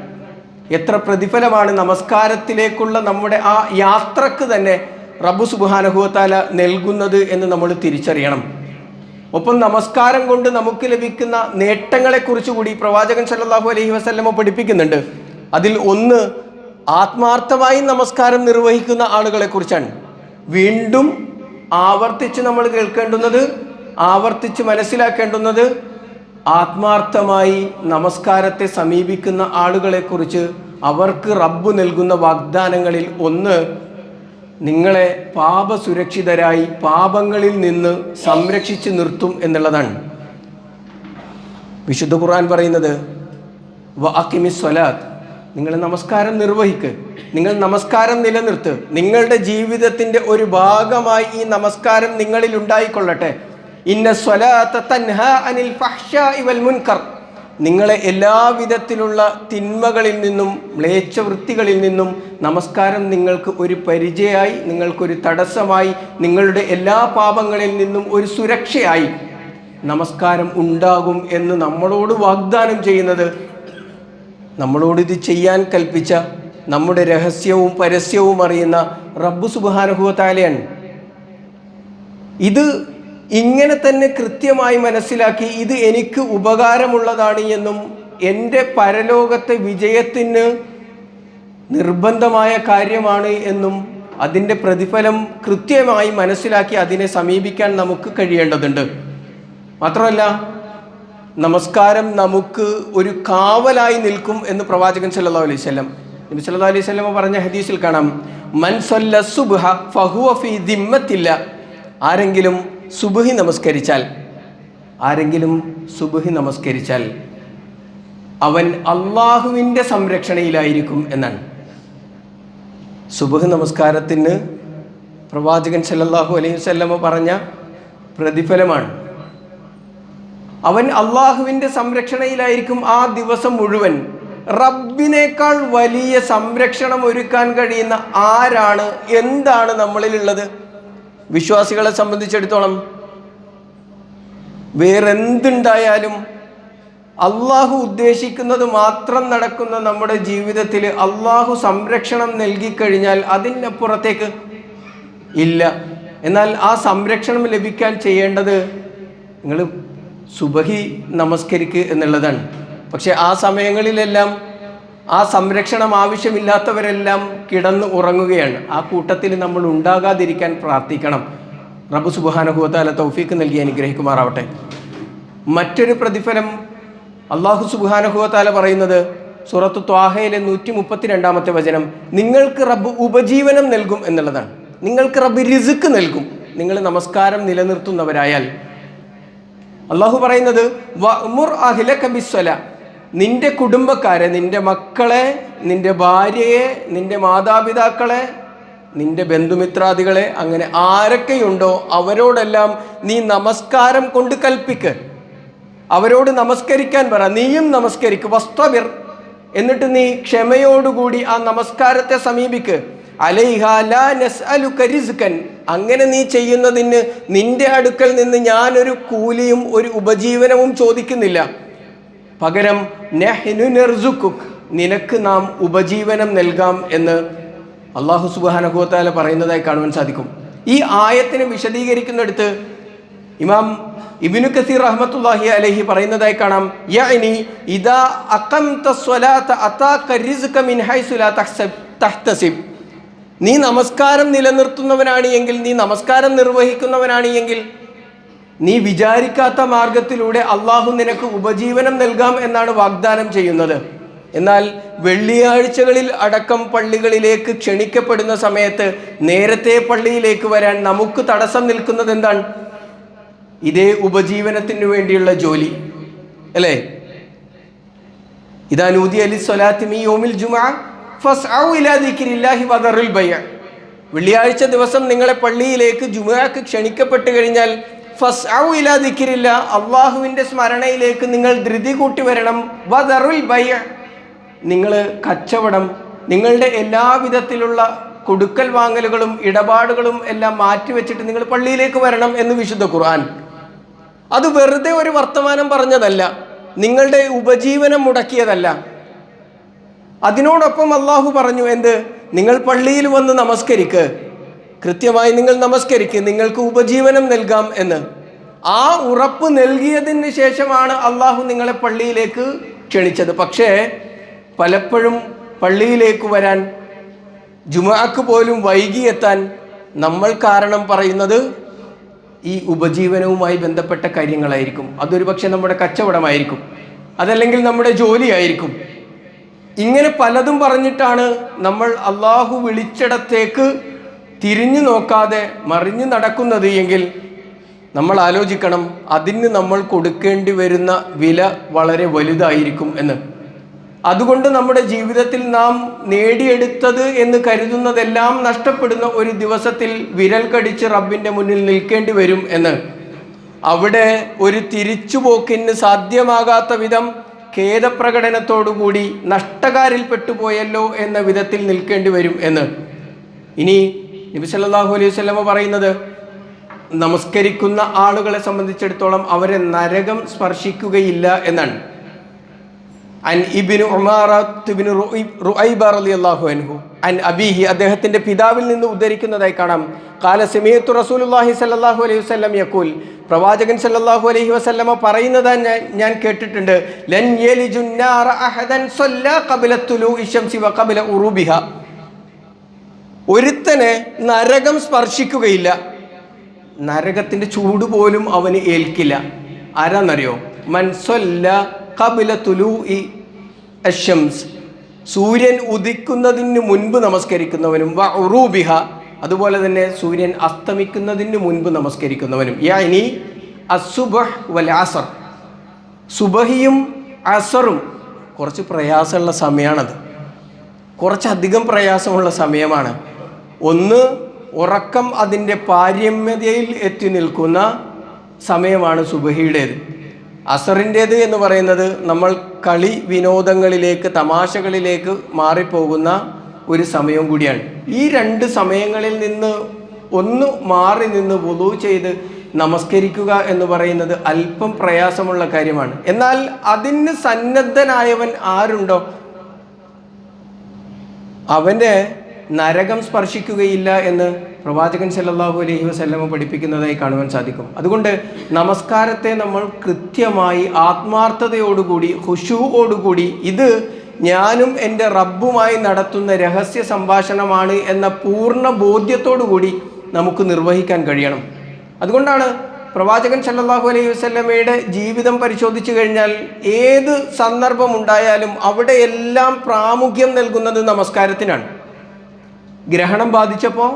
A: എത്ര പ്രതിഫലമാണ് നമസ്കാരത്തിലേക്കുള്ള നമ്മുടെ ആ യാത്രക്ക് തന്നെ റബ്ബ് സുബ്ഹാനഹു വ തആല നൽകുന്നത് എന്ന് നമ്മൾ തിരിച്ചറിയണം. ഒപ്പം നമസ്കാരം കൊണ്ട് നമുക്ക് ലഭിക്കുന്ന നേട്ടങ്ങളെക്കുറിച്ച് കൂടി പ്രവാചകൻ സല്ലല്ലാഹു അലൈഹി വസല്ലമ പഠിപ്പിക്കുന്നുണ്ട്. അതിൽ ഒന്ന്, ആത്മാർത്ഥമായി നമസ്കാരം നിർവഹിക്കുന്ന ആളുകളെക്കുറിച്ചാണ്. വീണ്ടും ആവർത്തിച്ച് നമ്മൾ കേൾക്കേണ്ടുന്നത്, ആവർത്തിച്ച് മനസ്സിലാക്കേണ്ടുന്നത്, ആത്മാർത്ഥമായി നമസ്കാരത്തെ സമീപിക്കുന്ന ആളുകളെക്കുറിച്ച് അവർക്ക് റബ്ബ് നൽകുന്ന വാഗ്ദാനങ്ങളിൽ ഒന്ന്, നിങ്ങളെ പാപസുരക്ഷിതരായി പാപങ്ങളിൽ നിന്ന് സംരക്ഷിച്ച് നിർത്തും എന്നുള്ളതാണ്. വിശുദ്ധ ഖുർആൻ പറയുന്നത്, വഅഖിമിസ് സ്വലാത്ത്, നിങ്ങൾ നമസ്കാരം നിർവഹിക്ക്, നിങ്ങൾ നമസ്കാരം നിലനിർത്ത്, നിങ്ങളുടെ ജീവിതത്തിൻ്റെ ഒരു ഭാഗമായി ഈ നമസ്കാരം നിങ്ങളിൽ ഉണ്ടായിക്കൊള്ളട്ടെ. ഇന്ന സ്വലാത്ത തൻഹാ അനിൽ ഫഹ്ശാഇ വൽ മുൻകർ, നിങ്ങളെ എല്ലാവിധത്തിലുള്ള തിന്മകളിൽ നിന്നും മ്ലേച്ഛവൃത്തികളിൽ നിന്നും നമസ്കാരം നിങ്ങൾക്ക് ഒരു പരിചയമായി, നിങ്ങൾക്കൊരു തടസ്സമായി, നിങ്ങളുടെ എല്ലാ പാപങ്ങളിൽ നിന്നും ഒരു സുരക്ഷയായി നമസ്കാരം ഉണ്ടാകും എന്ന് നമ്മളോട് വാഗ്ദാനം ചെയ്യുന്നത്, നമ്മളോട് ഇത് ചെയ്യാൻ കൽപ്പിച്ച, നമ്മുടെ രഹസ്യവും പരസ്യവും അറിയുന്ന റബ്ബ് സുബ്ഹാനഹു വ തആലയാണ്. ഇത് ഇങ്ങനെ തന്നെ കൃത്യമായി മനസ്സിലാക്കി ഇത് എനിക്ക് ഉപകാരമുള്ളതാണ് എന്നും എൻ്റെ പരലോകത്തെ വിജയത്തിന് നിർബന്ധമായ കാര്യമാണ് എന്നും അതിൻ്റെ പ്രതിഫലം കൃത്യമായി മനസ്സിലാക്കി അതിനെ സമീപിക്കാൻ നമുക്ക് കഴിയേണ്ടതുണ്ട്. മാത്രമല്ല, നമസ്കാരം നമുക്ക് ഒരു കാവലായി നിൽക്കും എന്ന് പ്രവാചകൻ സല്ലല്ലാഹു അലൈഹി വസല്ലം, നബി സല്ലല്ലാഹു അലൈഹി വസല്ലം പറഞ്ഞ ഹദീസിൽ കാണാം, മൻ സല്ല സുബ്ഹ ഫഹുവ ഫീ ദിമ്മത്തില്ല, ആരെങ്കിലും സുബ്ഹി നമസ്കരിച്ചാൽ അവൻ അള്ളാഹുവിൻ്റെ സംരക്ഷണയിലായിരിക്കും എന്നാണ്. സുബ്ഹ് നമസ്കാരത്തിന് പ്രവാചകൻ സല്ലല്ലാഹു അലൈഹി വസല്ലമ പറഞ്ഞ പ്രതിഫലമാണ്. അവൻ അള്ളാഹുവിൻ്റെ സംരക്ഷണയിലായിരിക്കും ആ ദിവസം മുഴുവൻ. റബ്ബിനേക്കാൾ വലിയ സംരക്ഷണം ഒരുക്കാൻ കഴിയുന്ന ആരാണ്, എന്താണ് നമ്മളിലുള്ളത്? വിശ്വാസികളെ സംബന്ധിച്ചിടത്തോളം വേറെന്തുണ്ടായാലും അള്ളാഹു ഉദ്ദേശിക്കുന്നത് മാത്രം നടക്കുന്ന നമ്മുടെ ജീവിതത്തിൽ അള്ളാഹു സംരക്ഷണം നൽകിക്കഴിഞ്ഞാൽ അതിനപ്പുറത്തേക്ക് ഇല്ല. എന്നാൽ ആ സംരക്ഷണം ലഭിക്കാൻ ചെയ്യേണ്ടത് നിങ്ങൾ സുബഹി നമസ്കരിക്കുക എന്നുള്ളതാണ്. പക്ഷെ ആ സമയങ്ങളിലെല്ലാം ആ സംരക്ഷണം ആവശ്യമില്ലാത്തവരെല്ലാം കിടന്ന് ഉറങ്ങുകയാണ്. ആ കൂട്ടത്തിൽ നമ്മൾ ഉണ്ടാകാതിരിക്കാൻ പ്രാർത്ഥിക്കണം. റബ്ബ് സുബ്ഹാനഹു വ തആല തൗഫീഖ് നൽകി അനുഗ്രഹിക്കുമാറാവട്ടെ. മറ്റൊരു പ്രതിഫലം അല്ലാഹു സുബ്ഹാനഹു വ തആല പറയുന്നത് സൂറത്തു ത്വാഹയിലെ 132-ാമത്തെ വചനം, നിങ്ങൾക്ക് റബ്ബ് ഉപജീവനം നൽകും എന്നുള്ളതാണ്. നിങ്ങൾക്ക് റബ്ബ് റിസ്ക് നൽകും നിങ്ങൾ നമസ്കാരം നിലനിർത്തുന്നവരായാൽ. അള്ളാഹു പറയുന്നത് വഅ്മുർ അഹ്ലക ബിസ്സലാ, നിന്റെ കുടുംബക്കാരെ, നിന്റെ മക്കളെ, നിന്റെ ഭാര്യയെ, നിന്റെ മാതാപിതാക്കളെ, നിന്റെ ബന്ധുമിത്രാദികളെ, അങ്ങനെ ആരൊക്കെയുണ്ടോ അവരോടെല്ലാം നീ നമസ്കാരം കൊണ്ട് കൽപ്പിക്ക്. അവരോട് നമസ്കരിക്കാൻ പറ, നീയും നമസ്കരിക്ക്. വസ്തബിർ, എന്നിട്ട് നീ ക്ഷമയോടുകൂടി ആ നമസ്കാരത്തെ സമീപിക്ക്. അലൈഹാ ലാ നസ്അലുക റിസ്കൻ, അങ്ങനെ നീ ചെയ്യുന്നതിന് നിന്റെ അടുക്കൽ നിന്ന് ഞാനൊരു കൂലിയും ഒരു ഉപജീവനവും ചോദിക്കുന്നില്ല. പകരം നഹ്നു നർസുകുക്, നിനക്ക് നാം ഉപജീവനം നൽകാം എന്ന് അല്ലാഹു സുബ്ഹാനഹു വ തആല പറയുന്നതായി കാണുവാൻ സാധിക്കും. ഈ ആയത്തിനെ വിശദീകരിക്കുന്നിടത്ത് ഇമാം ഇബ്നു കസീർ റഹ്മത്തുള്ളാഹി അലൈഹി പറയുന്നതായി കാണാം, യഅനി ഇദാ അഖംത സ്വലാത അതാക റിസ്ക മിൻ ഹൈസു ലാ തഹ്തസിബ്, നീ നമസ്കാരം നിലനിർത്തുന്നവനാണ് എങ്കിൽ, നീ നമസ്കാരം നിർവഹിക്കുന്നവനാണ് എങ്കിൽ, നീ വിചാരിക്കാത്ത മാർഗത്തിലൂടെ അള്ളാഹു നിനക്ക് ഉപജീവനം നൽകാം എന്നാണ് വാഗ്ദാനം ചെയ്യുന്നത്. എന്നാൽ വെള്ളിയാഴ്ചകളിൽ അടക്കം പള്ളികളിലേക്ക് ക്ഷണിക്കപ്പെടുന്ന സമയത്ത് നേരത്തെ പള്ളിയിലേക്ക് വരാൻ നമുക്ക് തടസ്സം നിൽക്കുന്നത് എന്താണ്? ഇതേ ഉപജീവനത്തിന് വേണ്ടിയുള്ള ജോലി അല്ലേ? ഇദാ നൂദിയ ലിസ്സലാത്തി മിൻ യൗമിൽ ജുമുഅ ഫസ്ഔ ഇലാ ദിക്രില്ലാഹി വദറുൽ ബൈഅ, വെള്ളിയാഴ്ച ദിവസം നിങ്ങളെ പള്ളിയിലേക്ക് ജുമുഅക്ക് ക്ഷണിക്കപ്പെട്ട് കഴിഞ്ഞാൽ ഫസ്ഔ ഇലാ ദിക്രില്ല, അള്ളാഹുവിൻ്റെ സ്മരണയിലേക്ക് നിങ്ങൾ ധൃതി കൂട്ടി വരണം. വദറുൽ ബൈഅ, നിങ്ങൾ കച്ചവടം, നിങ്ങളുടെ എല്ലാവിധത്തിലുള്ള കൊടുക്കൽ വാങ്ങലുകളും ഇടപാടുകളും എല്ലാം മാറ്റിവെച്ചിട്ട് നിങ്ങൾ പള്ളിയിലേക്ക് വരണം എന്ന് വിശുദ്ധ ഖുർആൻ. അത് വെറുതെ ഒരു വർത്തമാനം പറഞ്ഞതല്ല, നിങ്ങളുടെ ഉപജീവനം മുടക്കിയതല്ല. അതിനോടൊപ്പം അള്ളാഹു പറഞ്ഞു എന്ത്? നിങ്ങൾ പള്ളിയിൽ വന്ന് നമസ്കരിക്ക്, കൃത്യമായി നിങ്ങൾ നമസ്കരിക്ക്, നിങ്ങൾക്ക് ഉപജീവനം നൽകാം എന്ന്. ആ ഉറപ്പ് നൽകിയതിന് ശേഷമാണ് അള്ളാഹു നിങ്ങളെ പള്ളിയിലേക്ക് ക്ഷണിച്ചത്. പക്ഷേ പലപ്പോഴും പള്ളിയിലേക്ക് വരാൻ, ജുമുഅക്ക് പോലും വൈകിയെത്താൻ നമ്മൾ കാരണം പറയുന്നത് ഈ ഉപജീവനവുമായി ബന്ധപ്പെട്ട കാര്യങ്ങളായിരിക്കും. അതൊരു പക്ഷെ നമ്മുടെ കച്ചവടമായിരിക്കും, അതല്ലെങ്കിൽ നമ്മുടെ ജോലിയായിരിക്കും. ഇങ്ങനെ പലതും പറഞ്ഞിട്ടാണ് നമ്മൾ അള്ളാഹു വിളിച്ചിടത്തേക്ക് തിരിഞ്ഞു നോക്കാതെ മറിഞ്ഞു നടക്കുന്നത് എങ്കിൽ നമ്മൾ ആലോചിക്കണം, അതിന് നമ്മൾ കൊടുക്കേണ്ടി വരുന്ന വില വളരെ വലുതായിരിക്കും എന്ന്. അതുകൊണ്ട് നമ്മുടെ ജീവിതത്തിൽ നാം നേടിയെടുത്തത് എന്ന് കരുതുന്നതെല്ലാം നഷ്ടപ്പെടുന്ന ഒരു ദിവസത്തിൽ വിരൽ കടിച്ച് റബ്ബിൻ്റെ മുന്നിൽ നിൽക്കേണ്ടി വരും എന്ന്, അവിടെ ഒരു തിരിച്ചുപോക്കിന് സാധ്യമാകാത്ത വിധം ഖേദപ്രകടനത്തോടുകൂടി നഷ്ടക്കാരിൽ പെട്ടുപോയല്ലോ എന്ന വിധത്തിൽ നിൽക്കേണ്ടി വരും എന്ന്. ഇനി നബി സല്ലല്ലാഹു അലൈഹി വസല്ലമ പറയുന്നത്, നമസ്കരിക്കുന്ന ആളുകളെ സംബന്ധിച്ചിടത്തോളം അവരെ നരകം സ്പർശിക്കുകയില്ല എന്നാണ്. അൻ ഇബ്നു ഉമാറത്ത് ഇബ്നു റുഐബ റളിയല്ലാഹു അൻഹു അൻ അബീഹി, അദ്ദേഹത്തിന്റെ പിതാവിൽ നിന്ന് ഉദ്ധരിക്കുന്നതായി കാണാം, ഖാല സമിഅതു റസൂലുള്ളാഹി സ്വല്ലല്ലാഹു അലൈഹി വസല്ലം യഖൂൽ, പ്രവാചകൻ സല്ലല്ലാഹു അലൈഹി വസല്ലമ പറയുന്നത് ഞാൻ കേട്ടിട്ടുണ്ട്, ലൻ യലിജുൻ നാറ അഹദൻ സല്ല ഖബല തുലൂഇ ശംസി വ ഖബല ഉറൂബിഹ, ഒരുത്തനെ നരകം സ്പർശിക്കുകയില്ല, നരകത്തിന്റെ ചൂട് പോലും അവന് ഏൽക്കില്ല. ആരാന്നറിയോ? മൻ സല്ല ഖബല തുലൂഇ അശംസ്, സൂര്യൻ ഉദിക്കുന്നതിന് മുൻപ് നമസ്കരിക്കുന്നവനും, വ ഉറൂബിഹ, അതുപോലെ തന്നെ സൂര്യൻ അസ്തമിക്കുന്നതിന് മുൻപ് നമസ്കരിക്കുന്നവനും. യാനി അസ്സുബഹ് വൽ അസർ, സുബഹിയും അസറും കുറച്ച് പ്രയാസമുള്ള സമയമാണത്. കുറച്ചധികം പ്രയാസമുള്ള സമയമാണ്. ഒന്ന്, ഉറക്കം അതിൻ്റെ പാരമ്യതയിൽ എത്തി നിൽക്കുന്ന സമയമാണ് സുബഹിയുടേത്. അസറിൻ്റേത് എന്ന് പറയുന്നത് നമ്മൾ കളി വിനോദങ്ങളിലേക്ക്, തമാശകളിലേക്ക് മാറിപ്പോകുന്ന ഒരു സമയം കൂടിയാണ്. ഈ രണ്ട് സമയങ്ങളിൽ നിന്ന് ഒന്ന് മാറി നിന്ന് വുളൂ ചെയ്ത് നമസ്കരിക്കുക എന്ന് പറയുന്നത് അല്പം പ്രയാസമുള്ള കാര്യമാണ്. എന്നാൽ അതിന് സന്നദ്ധനായവൻ ആരുണ്ടോ അവൻ്റെ നരകം സ്പർശിക്കുകയില്ല എന്ന് പ്രവാചകൻ സല്ലല്ലാഹു അലൈഹി വസല്ലമ പഠിപ്പിക്കുന്നതായി കാണുവാൻ സാധിക്കും. അതുകൊണ്ട് നമസ്കാരത്തെ നമ്മൾ കൃത്യമായി ആത്മാർത്ഥതയോടുകൂടി, ഖുശൂഓടുകൂടി, ഇത് ഞാനും എൻ്റെ റബ്ബുമായി നടത്തുന്ന രഹസ്യ സംഭാഷണമാണ് എന്ന പൂർണ്ണ ബോധ്യത്തോടുകൂടി നമുക്ക് നിർവഹിക്കാൻ കഴിയണം. അതുകൊണ്ടാണ് പ്രവാചകൻ സല്ലല്ലാഹു അലൈഹി വസല്ലമയുടെ ജീവിതം പരിശോധിച്ചു കഴിഞ്ഞാൽ ഏത് സന്ദർഭം ഉണ്ടായാലും അവിടെയെല്ലാം പ്രാമുഖ്യം നൽകുന്നത് നമസ്കാരത്തിനാണ്. ഗ്രഹണം ബാധിച്ചപ്പോൾ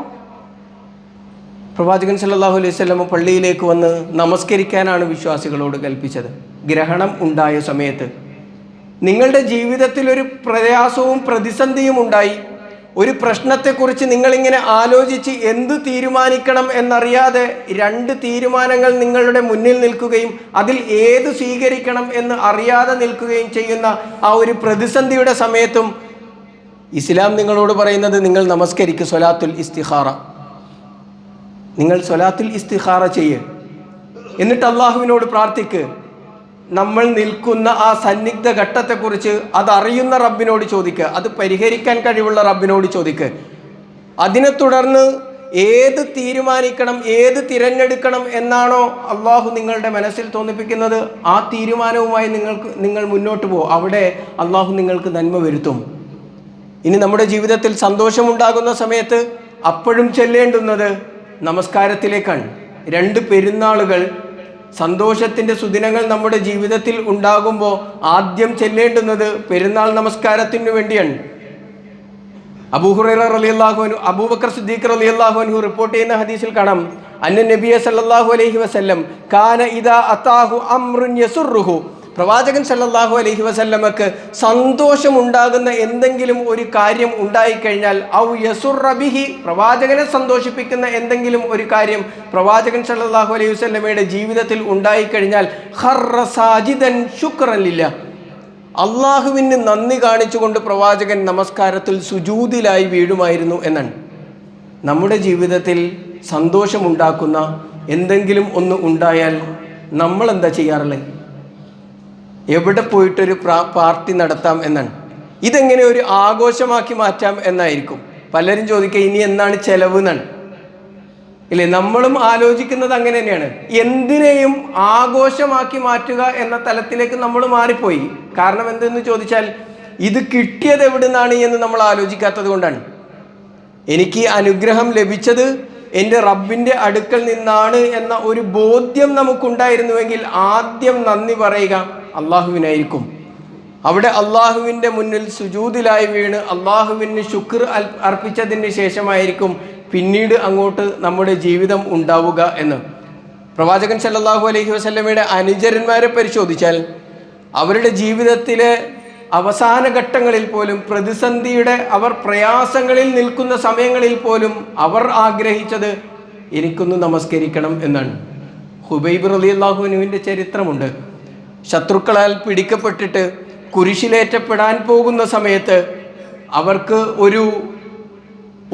A: പ്രവാചകൻ സല്ലല്ലാഹു അലൈഹി വസല്ലമ പള്ളിയിലേക്ക് വന്ന് നമസ്കരിക്കാനാണ് വിശ്വാസികളോട് കൽപ്പിച്ചത്. ഗ്രഹണം ഉണ്ടായ സമയത്ത് നിങ്ങളുടെ ജീവിതത്തിൽ ഒരു പ്രയാസവും പ്രതിസന്ധിയും ഉണ്ടായി, ഒരു പ്രശ്നത്തെക്കുറിച്ച് നിങ്ങളിങ്ങനെ ആലോചിച്ച് എന്ത് തീരുമാനിക്കണം എന്നറിയാതെ രണ്ട് തീരുമാനങ്ങൾ നിങ്ങളുടെ മുന്നിൽ നിൽക്കുകയും അതിൽ ഏത് സ്വീകരിക്കണം എന്ന് അറിയാതെ നിൽക്കുകയും ചെയ്യുന്ന ആ ഒരു പ്രതിസന്ധിയുടെ സമയത്തും ഇസ്ലാം നിങ്ങളോട് പറയുന്നത് നിങ്ങൾ നമസ്കരിക്കുക, സ്വലാത്തുൽ ഇസ്തിഖാറ. നിങ്ങൾ സ്വലാത്തുൽ ഇസ്തിഖാറ ചെയ്യ്, എന്നിട്ട് അള്ളാഹുവിനോട് പ്രാർത്ഥിക്ക്. നമ്മൾ നിൽക്കുന്ന ആ സന്നിഗ്ധ ഘട്ടത്തെക്കുറിച്ച് അതറിയുന്ന റബ്ബിനോട് ചോദിക്കുക, അത് പരിഹരിക്കാൻ കഴിവുള്ള റബ്ബിനോട് ചോദിക്കുക. അതിനെ തുടർന്ന് ഏത് തീരുമാനിക്കണം, ഏത് തിരഞ്ഞെടുക്കണം എന്നാണോ അള്ളാഹു നിങ്ങളുടെ മനസ്സിൽ തോന്നിപ്പിക്കുന്നത് ആ തീരുമാനവുമായി നിങ്ങൾ മുന്നോട്ട് പോകും. അവിടെ അള്ളാഹു നിങ്ങൾക്ക് നന്മ വരുത്തും. ഇനി നമ്മുടെ ജീവിതത്തിൽ സന്തോഷമുണ്ടാകുന്ന സമയത്ത് അപ്പോഴും ചെല്ലേണ്ടുന്നത് നമസ്കാരത്തിലേക്കാണ്. രണ്ട് പെരുന്നാളുകൾ, സന്തോഷത്തിൻ്റെ സുദിനങ്ങൾ നമ്മുടെ ജീവിതത്തിൽ ഉണ്ടാകുമ്പോൾ ആദ്യം ചെല്ലേണ്ടുന്നത് പെരുന്നാൾ നമസ്കാരത്തിനു വേണ്ടിയാണ്. അബൂ ഹുറൈറ റളിയല്ലാഹു അൻഹു, അബൂബക്കർ സിദ്ദീഖ് റളിയല്ലാഹു അൻഹു റിപ്പോർട്ട് ചെയ്യുന്ന ഹദീസിൽ കാണാം, അന്ന നബിയ സല്ലല്ലാഹു അലൈഹി വസല്ലം കാന ഇദാ അതാഹു അംറുൻ യസുറുഹു. പ്രവാചകൻ സല്ലല്ലാഹു അലൈഹി വസല്ലമക്ക് സന്തോഷമുണ്ടാകുന്ന എന്തെങ്കിലും ഒരു കാര്യം ഉണ്ടായിക്കഴിഞ്ഞാൽ, ഔ യസുറ ബിഹി, പ്രവാചകനെ സന്തോഷിപ്പിക്കുന്ന എന്തെങ്കിലും ഒരു കാര്യം പ്രവാചകൻ സല്ലല്ലാഹു അലൈഹി വസല്ലമയുടെ ജീവിതത്തിൽ ഉണ്ടായിക്കഴിഞ്ഞാൽ, ഖർറ സാജിദൻ ശുക്രൻ ലില്ലാഹ്, അള്ളാഹുവിന് നന്ദി കാണിച്ചുകൊണ്ട് പ്രവാചകൻ നമസ്കാരത്തിൽ സുജൂദിലായി വീഴുമായിരുന്നു എന്നാണ്. നമ്മുടെ ജീവിതത്തിൽ സന്തോഷമുണ്ടാക്കുന്ന എന്തെങ്കിലും ഒന്ന് ഉണ്ടായാൽ നമ്മൾ എന്താ ചെയ്യാറുള്ളത്? എവിടെ പോയിട്ടൊരു പാർട്ടി നടത്താം എന്നാണ്. ഇതെങ്ങനെ ഒരു ആഘോഷമാക്കി മാറ്റാം എന്നായിരിക്കും പലരും ചോദിക്കുക. ഇനി എന്നാണ് ചെലവ് എന്നാണ്, ഇല്ലേ? നമ്മളും ആലോചിക്കുന്നത് അങ്ങനെ തന്നെയാണ്. എന്തിനേയും ആഘോഷമാക്കി മാറ്റുക എന്ന തലത്തിലേക്ക് നമ്മൾ മാറിപ്പോയി. കാരണം എന്തെന്ന് ചോദിച്ചാൽ, ഇത് കിട്ടിയത് എവിടെ നിന്നാണ് എന്ന് നമ്മൾ ആലോചിക്കാത്തത് കൊണ്ടാണ്. എനിക്ക് അനുഗ്രഹം ലഭിച്ചത് എൻ്റെ റബ്ബിൻ്റെ അടുക്കൽ നിന്നാണ് എന്ന ഒരു ബോധ്യം നമുക്കുണ്ടായിരുന്നുവെങ്കിൽ ആദ്യം നന്ദി പറയുക അള്ളാഹുവിനായിരിക്കും. അവിടെ അള്ളാഹുവിൻ്റെ മുന്നിൽ സുജൂദിലായി വീണ് അള്ളാഹുവിന് ശുക്ർ അർപ്പിച്ചതിന് ശേഷമായിരിക്കും പിന്നീട് അങ്ങോട്ട് നമ്മുടെ ജീവിതം ഉണ്ടാവുക എന്ന്. പ്രവാചകൻ സല്ലല്ലാഹു അലൈഹി വസല്ലമയുടെ അനുചരന്മാരെ പരിശോധിച്ചാൽ അവരുടെ ജീവിതത്തിലെ അവസാന ഘട്ടങ്ങളിൽ പോലും, പ്രതിസന്ധിയുടെ അവർ പ്രയാസങ്ങളിൽ നിൽക്കുന്ന സമയങ്ങളിൽ പോലും അവർ ആഗ്രഹിച്ചത് എനിക്കൊന്ന് നമസ്കരിക്കണം എന്നാണ്. ഹുബൈബ് റളിയല്ലാഹു അൻഹുവിൻ്റെ ചരിത്രമുണ്ട്. ശത്രുക്കളാൽ പിടിക്കപ്പെട്ടിട്ട് കുരിശിലേറ്റപ്പെടാൻ പോകുന്ന സമയത്ത് അവർക്ക് ഒരു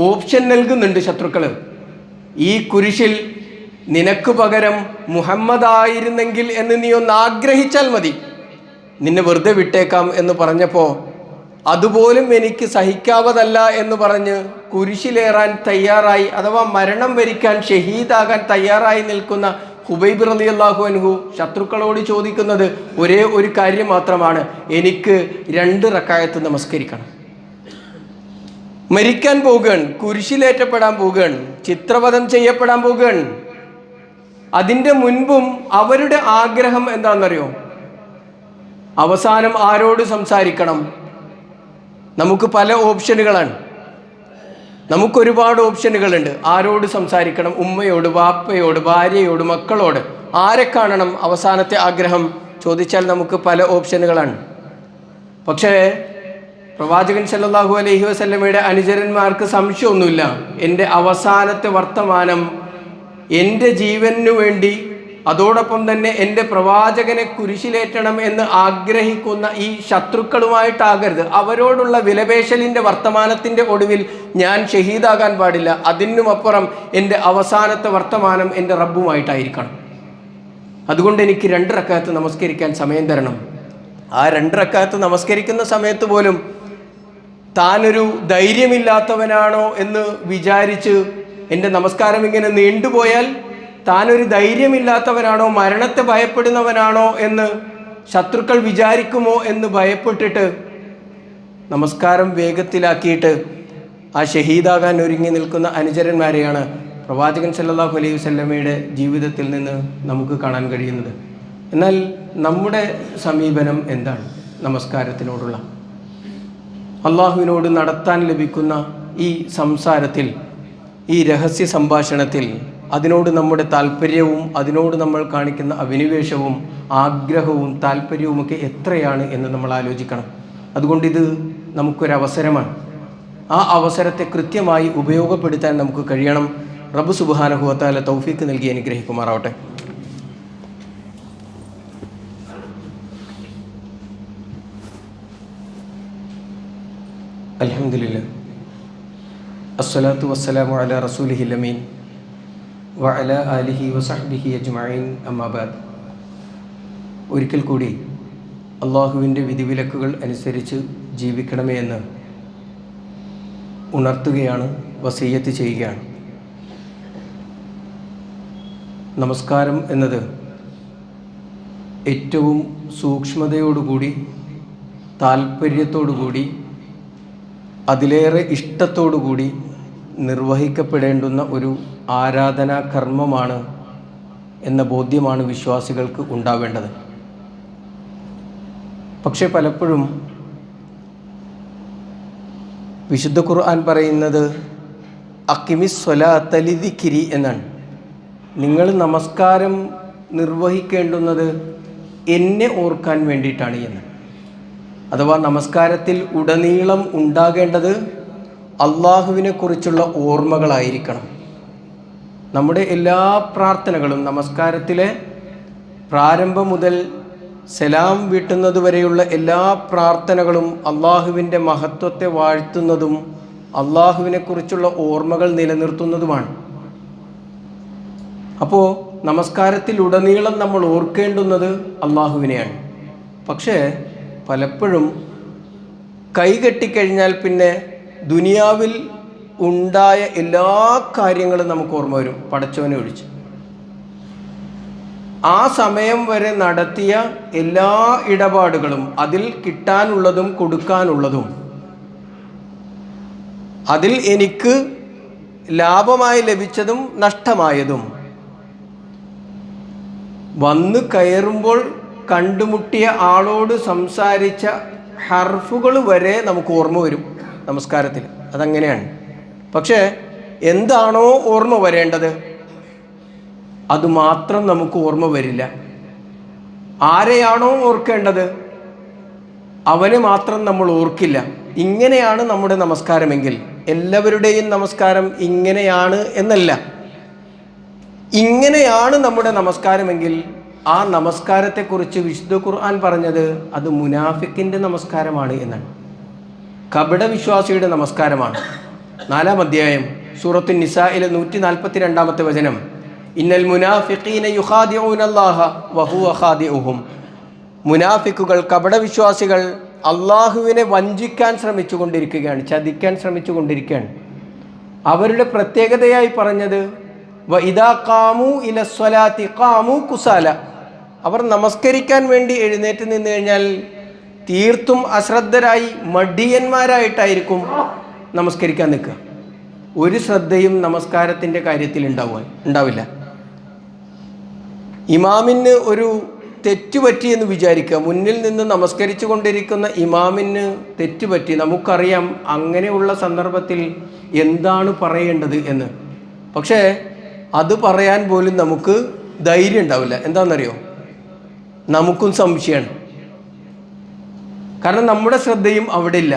A: ഓപ്ഷൻ നൽകുന്നുണ്ട് ശത്രുക്കൾ. ഈ കുരിശിൽ നിനക്ക് പകരം മുഹമ്മദ് ആയിരുന്നെങ്കിൽ എന്ന് നീ ഒന്ന് ആഗ്രഹിച്ചാൽ മതി, നിന്നെ വെറുതെ വിട്ടേക്കാം എന്ന് പറഞ്ഞപ്പോൾ അതുപോലും എനിക്ക് സഹിക്കാവതല്ല എന്ന് പറഞ്ഞ് കുരിശിലേറാൻ തയ്യാറായി, അഥവാ മരണം വരിക്കാൻ, ഷഹീദാകാൻ തയ്യാറായി നിൽക്കുന്ന ഹുബൈബ് റളിയല്ലാഹു അൻഹു ശത്രുക്കളോട് ചോദിക്കുന്നത് ഒരേ ഒരു കാര്യം മാത്രമാണ്, എനിക്ക് 2 റക്അത്ത് നമസ്കരിക്കണം. മരിക്കാൻ പോകുകയാണ്, കുരിശിലേറ്റപ്പെടാൻ പോകുകയാണ്, ചിത്രവധം ചെയ്യപ്പെടാൻ പോകുകയാണ്. അതിൻ്റെ മുൻപും അവരുടെ ആഗ്രഹം എന്താണെന്നറിയോ? അവസാനം ആരോട് സംസാരിക്കണം? നമുക്ക് പല ഓപ്ഷനുകളാണ്, നമുക്കൊരുപാട് ഓപ്ഷനുകളുണ്ട്. ആരോട് സംസാരിക്കണം? ഉമ്മയോട്, വാപ്പയോട്, ഭാര്യയോട്, മക്കളോട്. ആരെ കാണണം? അവസാനത്തെ ആഗ്രഹം ചോദിച്ചാൽ നമുക്ക് പല ഓപ്ഷനുകളാണ്. പക്ഷേ പ്രവാചകൻ സല്ലല്ലാഹു അലൈഹി വസല്ലമയുടെ അനുചരന്മാർക്ക് സംശയമൊന്നുമില്ല, എൻ്റെ അവസാനത്തെ വർത്തമാനം എൻ്റെ ജീവനു വേണ്ടി അതോടൊപ്പം തന്നെ എൻ്റെ പ്രവാചകനെ കുരിശിലേറ്റണം എന്ന് ആഗ്രഹിക്കുന്ന ഈ ശത്രുക്കളുമായിട്ടാകരുത്. അവരോടുള്ള വിലപേശലിൻ്റെ വർത്തമാനത്തിൻ്റെ ഒടുവിൽ ഞാൻ ഷഹീദാകാൻ പാടില്ല. അതിനുമപ്പുറം എൻ്റെ അവസാനത്തെ വർത്തമാനം എൻ്റെ റബ്ബുമായിട്ടായിരിക്കണം. അതുകൊണ്ട് എനിക്ക് 2 റക്അത്ത് നമസ്കരിക്കാൻ സമയം തരണം. ആ 2 റക്അത്ത് നമസ്കരിക്കുന്ന സമയത്ത് പോലും താനൊരു ധൈര്യമില്ലാത്തവനാണോ എന്ന് വിചാരിച്ച് എൻ്റെ നമസ്കാരം ഇങ്ങനെ നീണ്ടുപോയാൽ താനൊരു ധൈര്യമില്ലാത്തവനാണോ, മരണത്തെ ഭയപ്പെടുന്നവനാണോ എന്ന് ശത്രുക്കൾ വിചാരിക്കുമോ എന്ന് ഭയപ്പെട്ടിട്ട് നമസ്കാരം വേഗത്തിലാക്കിയിട്ട് ആ ഷഹീദാകാൻ ഒരുങ്ങി നിൽക്കുന്ന അനുചരന്മാരെയാണ് പ്രവാചകൻ സല്ലല്ലാഹു അലൈഹി വസല്ലമയുടെ ജീവിതത്തിൽ നിന്ന് നമുക്ക് കാണാൻ കഴിയുന്നത്. എന്നാൽ നമ്മുടെ സമീപനം എന്താണ്? നമസ്കാരത്തിനോടുള്ള, അള്ളാഹുവിനോട് നടത്താൻ ലഭിക്കുന്ന ഈ സംസാരത്തിൽ, ഈ രഹസ്യ സംഭാഷണത്തിൽ അതിനോട് നമ്മുടെ താല്പര്യവും അതിനോട് നമ്മൾ കാണിക്കുന്ന അഭിനിവേശവും ആഗ്രഹവും താല്പര്യവുമൊക്കെ എത്രയാണ് എന്ന് നമ്മൾ ആലോചിക്കണം. അതുകൊണ്ട് ഇത് നമുക്കൊരവസരമാണ്. ആ അവസരത്തെ കൃത്യമായി ഉപയോഗപ്പെടുത്താൻ നമുക്ക് കഴിയണം. റബ്ബ് സുബ്ഹാനഹു വ തആല തൗഫീഖ് നൽകി അനുഗ്രഹിക്കുമാറാവട്ടെ. അൽഹംദുലില്ലാ, അസ്സലാത്തു വസ്സലാമു അലാ റസൂലിഹിൽ അമീൻ വഅലാ ആലിഹി വസഹ്ബിഹി അജ്മഈൻ, അമ്മാ ബഅദ്. ഒരിക്കൽ കൂടി അള്ളാഹുവിൻ്റെ വിധിവിലക്കുകൾ അനുസരിച്ച് ജീവിക്കണമേ എന്ന് ഉണർത്തുകയാണ്, വസിയ്യത്ത് ചെയ്യുകയാണ്. നമസ്കാരം എന്നത് ഏറ്റവും സൂക്ഷ്മതയോടുകൂടി, താല്പര്യത്തോടുകൂടി, അതിലേറെ ഇഷ്ടത്തോടുകൂടി നിർവഹിക്കപ്പെടേണ്ടുന്ന ഒരു ആരാധനാ കർമ്മമാണ് എന്ന ബോധ്യമാണ് വിശ്വാസികൾക്ക് ഉണ്ടാവേണ്ടത്. പക്ഷേ പലപ്പോഴും വിശുദ്ധ ഖുർആൻ പറയുന്നത് അഖിമിസ് സ്വലാത്ത ലിദിക്രി എന്നാണ്. നിങ്ങൾ നമസ്കാരം നിർവഹിക്കേണ്ടുന്നത് എന്നെ ഓർക്കാൻ വേണ്ടിയിട്ടാണ് എന്ന്. അഥവാ നമസ്കാരത്തിൽ ഉടനീളം ഉണ്ടാകേണ്ടത് അള്ളാഹുവിനെ കുറിച്ചുള്ള ഓർമ്മകളായിരിക്കണം. നമ്മുടെ എല്ലാ പ്രാർത്ഥനകളും, നമസ്കാരത്തിലെ പ്രാരംഭം മുതൽ സലാം വീട്ടുന്നതുവരെയുള്ള എല്ലാ പ്രാർത്ഥനകളും അള്ളാഹുവിൻ്റെ മഹത്വത്തെ വാഴ്ത്തുന്നതും അള്ളാഹുവിനെക്കുറിച്ചുള്ള ഓർമ്മകൾ നിലനിർത്തുന്നതുമാണ്. അപ്പോൾ നമസ്കാരത്തിൽ ഉടനീളം നമ്മൾ ഓർക്കേണ്ടുന്നത് അള്ളാഹുവിനെയാണ്. പക്ഷേ പലപ്പോഴും കൈകെട്ടിക്കഴിഞ്ഞാൽ പിന്നെ ദുനിയാവിൽ ഉണ്ടായ എല്ലാ കാര്യങ്ങളും നമുക്ക് ഓർമ്മ വരും, പടച്ചവനെ ഒഴിച്ച്. ആ സമയം വരെ നടത്തിയ എല്ലാ ഇടപാടുകളും, അതിൽ കിട്ടാനുള്ളതും കൊടുക്കാനുള്ളതും, അതിൽ എനിക്ക് ലാഭമായി ലഭിച്ചതും നഷ്ടമായതും, വന്ന് കയറുമ്പോൾ കണ്ടുമുട്ടിയ ആളോട് സംസാരിച്ച ഹർഫുകൾ വരെ നമുക്ക് ഓർമ്മ വരും നമസ്കാരത്തിൽ. അതങ്ങനെയാണ്. പക്ഷേ എന്താണോ ഓർമ്മ വരേണ്ടത് അതുമാത്രം നമുക്ക് ഓർമ്മ വരില്ല. ആരെയാണോ ഓർക്കേണ്ടത് അവനെ മാത്രം നമ്മൾ ഓർക്കില്ല. ഇങ്ങനെയാണ് നമ്മുടെ നമസ്കാരമെങ്കിൽ, എല്ലാവരുടെയും നമസ്കാരം ഇങ്ങനെയാണ് എന്നല്ല, ഇങ്ങനെയാണ് നമ്മുടെ നമസ്കാരമെങ്കിൽ ആ നമസ്കാരത്തെക്കുറിച്ച് വിശുദ്ധ ഖുർആൻ പറഞ്ഞത് അത് മുനാഫിക്കിൻ്റെ നമസ്കാരമാണ് എന്നാണ്. കപട വിശ്വാസിയുടെ നമസ്കാരമാണ്. 4-ാം അധ്യായം സൂറത്തുൻ നിസായിലെ 142-ാമത്തെ വചനം, ഇന്നൽ മുനാഫിഖീന യുഖാദിഊനല്ലാഹ വഹുവ ഖാദിഉഹും. മുനാഫിക്കുകൾ, കപട വിശ്വാസികൾ അള്ളാഹുവിനെ വഞ്ചിക്കാൻ ശ്രമിച്ചുകൊണ്ടിരിക്കുകയാണ്, ചതിക്കാൻ ശ്രമിച്ചുകൊണ്ടിരിക്കുകയാണ്. അവരുടെ പ്രത്യേകതയായി പറഞ്ഞത് വഇദാ ഖാമു ഇലസ്വലാത്തി ഖാമു കുസാല. അവർ നമസ്കരിക്കാൻ വേണ്ടി എഴുന്നേറ്റ് നിന്ന് കഴിഞ്ഞാൽ തീർത്തും അശ്രദ്ധരായി മടിയന്മാരായിട്ടായിരിക്കും നമസ്കരിക്കാൻ നിൽക്കുക. ഒരു ശ്രദ്ധയും നമസ്കാരത്തിൻ്റെ കാര്യത്തിൽ ഉണ്ടാവില്ല. ഇമാമിന് ഒരു തെറ്റുപറ്റി എന്ന് വിചാരിക്കുക. മുന്നിൽ നിന്ന് നമസ്കരിച്ചു കൊണ്ടിരിക്കുന്ന ഇമാമിന് തെറ്റുപറ്റി. നമുക്കറിയാം അങ്ങനെയുള്ള സന്ദർഭത്തിൽ എന്താണ് പറയേണ്ടത് എന്ന്. പക്ഷേ അത് പറയാൻ പോലും നമുക്ക് ധൈര്യം ഉണ്ടാവില്ല. എന്താണെന്നറിയോ? നമുക്കും സംശയമാണ്. കാരണം നമ്മുടെ ശ്രദ്ധയും അവിടെ ഇല്ല.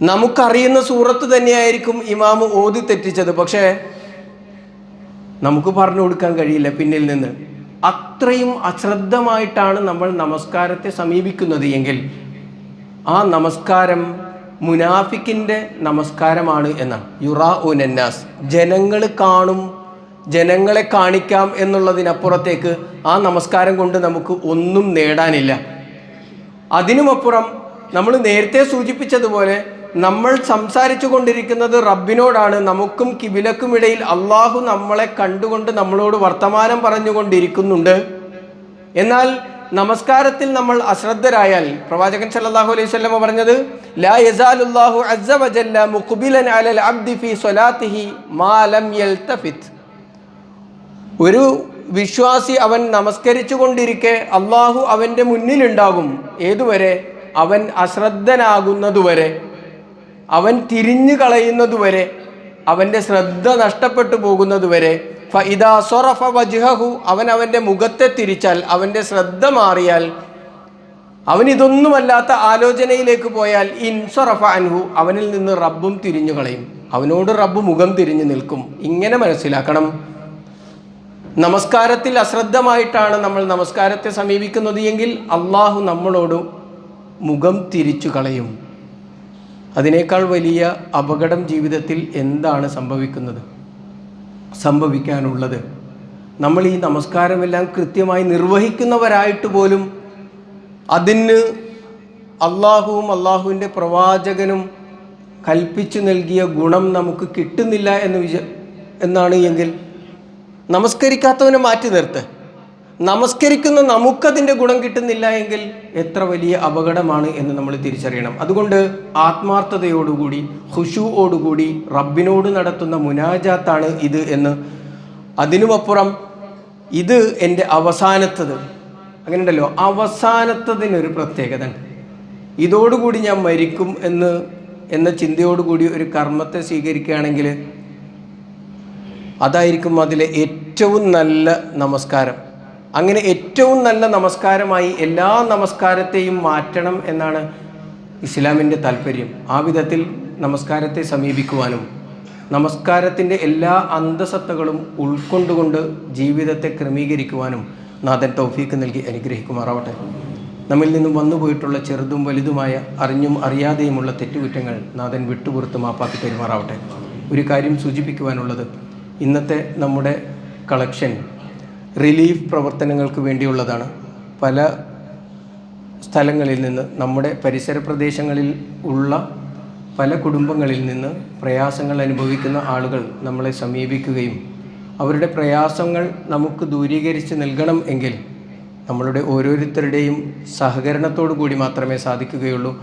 A: നമുക്കറിയുന്ന സൂറത്ത് തന്നെയായിരിക്കും ഇമാം ഓതി തെറ്റിച്ചത്, പക്ഷേ നമുക്ക് പറഞ്ഞു കൊടുക്കാൻ കഴിയില്ല പിന്നിൽ നിന്ന്. അത്രയും അശ്രദ്ധമായിട്ടാണ് നമ്മൾ നമസ്കാരത്തെ സമീപിക്കുന്നത് എങ്കിൽ ആ നമസ്കാരം മുനാഫിക്കിൻ്റെ നമസ്കാരമാണ് എന്നാണ്. യുറാ ഉനന്നാസ്, ജനങ്ങൾ കാണും, ജനങ്ങളെ കാണിക്കാം എന്നുള്ളതിനപ്പുറത്തേക്ക് ആ നമസ്കാരം കൊണ്ട് നമുക്ക് ഒന്നും നേടാനില്ല. അതിനുമപ്പുറം നമ്മൾ നേരത്തെ സൂചിപ്പിച്ചതുപോലെ നമ്മൾ സംസാരിച്ചു കൊണ്ടിരിക്കുന്നത് റബ്ബിനോടാണ്. നമുക്കും കിബിലക്കും ഇടയിൽ അള്ളാഹു നമ്മളെ കണ്ടുകൊണ്ട് നമ്മളോട് വർത്തമാനം പറഞ്ഞുകൊണ്ടിരിക്കുന്നുണ്ട്. എന്നാൽ നമസ്കാരത്തിൽ നമ്മൾ അശ്രദ്ധരായാൽ, പ്രവാചകൻ സല്ലല്ലാഹു അലൈഹി വസല്ലം പറഞ്ഞത് ലാ യസാലുല്ലാഹു അസ്സ വജല്ല മുഖ്ബിലൻ അലൽ അബ്ദി ഫീ സ്വലാത്തിഹി മാ ലം യൽതഫിത്. ഒരു വിശ്വാസി അവൻ നമസ്കരിച്ചു കൊണ്ടിരിക്കെ അള്ളാഹു അവൻ്റെ മുന്നിലുണ്ടാകും. ഏതുവരെ? അവൻ അശ്രദ്ധനാകുന്നതുവരെ, അവൻ തിരിഞ്ഞു കളയുന്നതുവരെ, അവൻ്റെ ശ്രദ്ധ നഷ്ടപ്പെട്ടു പോകുന്നതുവരെ. ഫഇദാ സറഫ വജ്ഹഹു, അവൻ അവൻ്റെ മുഖത്തെ തിരിച്ചാൽ, അവൻ്റെ ശ്രദ്ധ മാറിയാൽ, അവൻ ഇതൊന്നുമല്ലാത്ത ആലോചനയിലേക്ക് പോയാൽ ഇൻസറഫ അൻഹു, അവനിൽ നിന്ന് റബ്ബും തിരിഞ്ഞു കളയും, അവനോട് റബ്ബ് മുഖം തിരിഞ്ഞു നിൽക്കും. ഇങ്ങനെ മനസ്സിലാക്കണം. നമസ്കാരത്തിൽ അശ്രദ്ധമായിട്ടാണ് നമ്മൾ നമസ്കാരത്തെ സമീപിക്കുന്നത് എങ്കിൽ അള്ളാഹു നമ്മളോട് മുഖം തിരിച്ചു കളയും. അതിനേക്കാൾ വലിയ അപകടം ജീവിതത്തിൽ എന്താണ് സംഭവിക്കാനുള്ളത്? നമ്മൾ ഈ നമസ്കാരമെല്ലാം കൃത്യമായി നിർവഹിക്കുന്നവരായിട്ട് പോലും അതിന് അള്ളാഹുവും അള്ളാഹുവിൻ്റെ പ്രവാചകനും കൽപ്പിച്ചു നൽകിയ ഗുണം നമുക്ക് കിട്ടുന്നില്ല എന്നാണ് എങ്കിൽ നമസ്കരിക്കാത്തവനെ മാറ്റി നിർത്ത്. നമസ്കരിക്കുന്ന നമുക്കതിൻ്റെ ഗുണം കിട്ടുന്നില്ല എങ്കിൽ എത്ര വലിയ അപകടമാണ് എന്ന് നമ്മൾ തിരിച്ചറിയണം. അതുകൊണ്ട് ആത്മാർത്ഥതയോടുകൂടി ഖുശൂഓടുകൂടി റബ്ബിനോട് നടത്തുന്ന മുനാജാത്താണ് ഇത് എന്ന്. അതിനുമപ്പുറം ഇത് എൻ്റെ അവസാനത്തത്, അങ്ങനെയുണ്ടല്ലോ, അവസാനത്തതിനൊരു പ്രത്യേകത ഉണ്ട്. ഇതോടുകൂടി ഞാൻ മരിക്കും എന്ന ചിന്തയോടുകൂടി ഒരു കർമ്മത്തെ സ്വീകരിക്കുകയാണെങ്കിൽ അതായിരിക്കും അതിലെ ഏറ്റവും നല്ല നമസ്കാരം. അങ്ങനെ ഏറ്റവും നല്ല നമസ്കാരമായി എല്ലാ നമസ്കാരത്തെയും മാറ്റണം എന്നാണ് ഇസ്ലാമിൻ്റെ താല്പര്യം. ആ വിധത്തിൽ നമസ്കാരത്തെ സമീപിക്കുവാനും നമസ്കാരത്തിൻ്റെ എല്ലാ അന്തസത്തകളും ഉൾക്കൊണ്ടുകൊണ്ട് ജീവിതത്തെ ക്രമീകരിക്കുവാനും നാഥൻ തൗഫീക്ക് നൽകി അനുഗ്രഹിക്കുമാറാവട്ടെ. നമ്മിൽ നിന്നും വന്നുപോയിട്ടുള്ള ചെറുതും വലുതുമായ അറിഞ്ഞും അറിയാതെയുമുള്ള തെറ്റുകുറ്റങ്ങൾ നാഥൻ വിട്ടുപുറത്ത് മാപ്പാക്കി പെരുമാറാവട്ടെ. ഒരു കാര്യം സൂചിപ്പിക്കുവാനുള്ളത്, ഇന്നത്തെ നമ്മുടെ കളക്ഷൻ റിലീഫ് പ്രവർത്തനങ്ങൾക്ക് വേണ്ടിയുള്ളതാണ്. പല സ്ഥലങ്ങളിൽ നിന്ന്, നമ്മുടെ പരിസര പ്രദേശങ്ങളിൽ ഉള്ള പല കുടുംബങ്ങളിൽ നിന്ന് പ്രയാസങ്ങൾ അനുഭവിക്കുന്ന ആളുകൾ നമ്മളെ സമീപിക്കുകയും അവരുടെ പ്രയാസങ്ങൾ നമുക്ക് ദൂരീകരിച്ച് നൽകണം എങ്കിൽ നമ്മളുടെ ഓരോരുത്തരുടെയും സഹകരണത്തോടു കൂടി മാത്രമേ സാധിക്കുകയുള്ളൂ.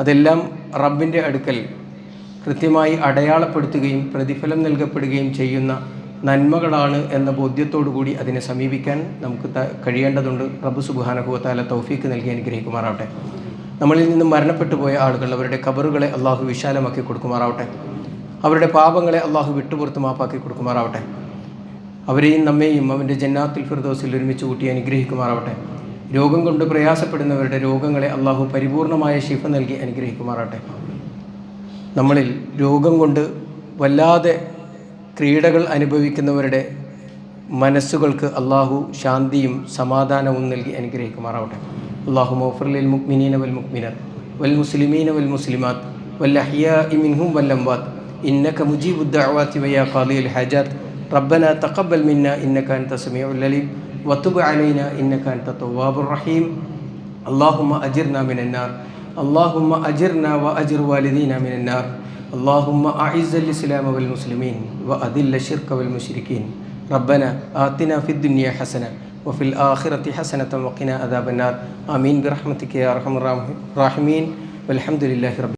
A: അതെല്ലാം റബ്ബിൻ്റെ അടുക്കൽ കൃത്യമായി അടയാളപ്പെടുത്തുകയും പ്രതിഫലം നൽകപ്പെടുകയും ചെയ്യുന്ന നന്മകളാണ് എന്ന ബോധ്യത്തോടു കൂടി അതിനെ സമീപിക്കാൻ നമുക്ക് കഴിയേണ്ടതുണ്ട്. റബ്ബ് സുബ്ഹാനഹു വ തആല തൗഫീക്ക് നൽകി അനുഗ്രഹിക്കുമാറാവട്ടെ. നമ്മളിൽ നിന്നും മരണപ്പെട്ടു പോയ ആളുകൾ, അവരുടെ ഖബറുകളെ അള്ളാഹു വിശാലമാക്കി കൊടുക്കുമാറാവട്ടെ. അവരുടെ പാപങ്ങളെ അള്ളാഹു വിട്ടുപുറത്ത് മാപ്പാക്കി കൊടുക്കുമാറാവട്ടെ. അവരെയും നമ്മെയും അവൻ്റെ ജന്നാത്തുൽ ഫിർദൗസിൽ ഒരുമിച്ച് കൂട്ടി അനുഗ്രഹിക്കുമാറാവട്ടെ. രോഗം കൊണ്ട് പ്രയാസപ്പെടുന്നവരുടെ രോഗങ്ങളെ അള്ളാഹു പരിപൂർണമായ ശിഫ നൽകി അനുഗ്രഹിക്കുമാറാവട്ടെ. നമ്മളിൽ രോഗം കൊണ്ട് വല്ലാതെ ക്രീഡകൾ അനുഭവിക്കുന്നവരുടെ മനസ്സുകൾക്ക് അള്ളാഹു ശാന്തിയും സമാധാനവും നൽകി അനുഗ്രഹിക്കുമാറാവട്ടെ. അല്ലാഹു മഗ്ഫിർ ലിൽ മുഅ്മിനീന വൽ മുഅ്മിനാത്ത് വൽ മുസ്ലിമീന വൽ മുസ്ലിമാത്ത് വൽ അഹ്യാഇ മിൻഹും വൽ അംവാത്ത് ഇന്നക മുജീബുദ് ദഅവാതി വയാ ഖാദിയൽ ഹാജാത്ത് റബ്ബനാ തഖബ്ബൽ മിന്നാ ഇന്നക അൻത സമീഉൽ അലീം വതുബ് അലൈനാ ഇന്നക അൻത തവ്വാബുർ റഹീം. അല്ലാഹുമ്മ അജിർനാ മിനൻ നാർ, اللهم أجرنا وأجر والدينا من النار. اللهم أعز الإسلام والمسلمين وأذل الشرك والمشركين. ربنا آتنا في الدنيا حسنة وفي الآخرة حسنة وقنا عذاب النار. آمين برحمتك يا أرحم الراحمين والحمد لله رب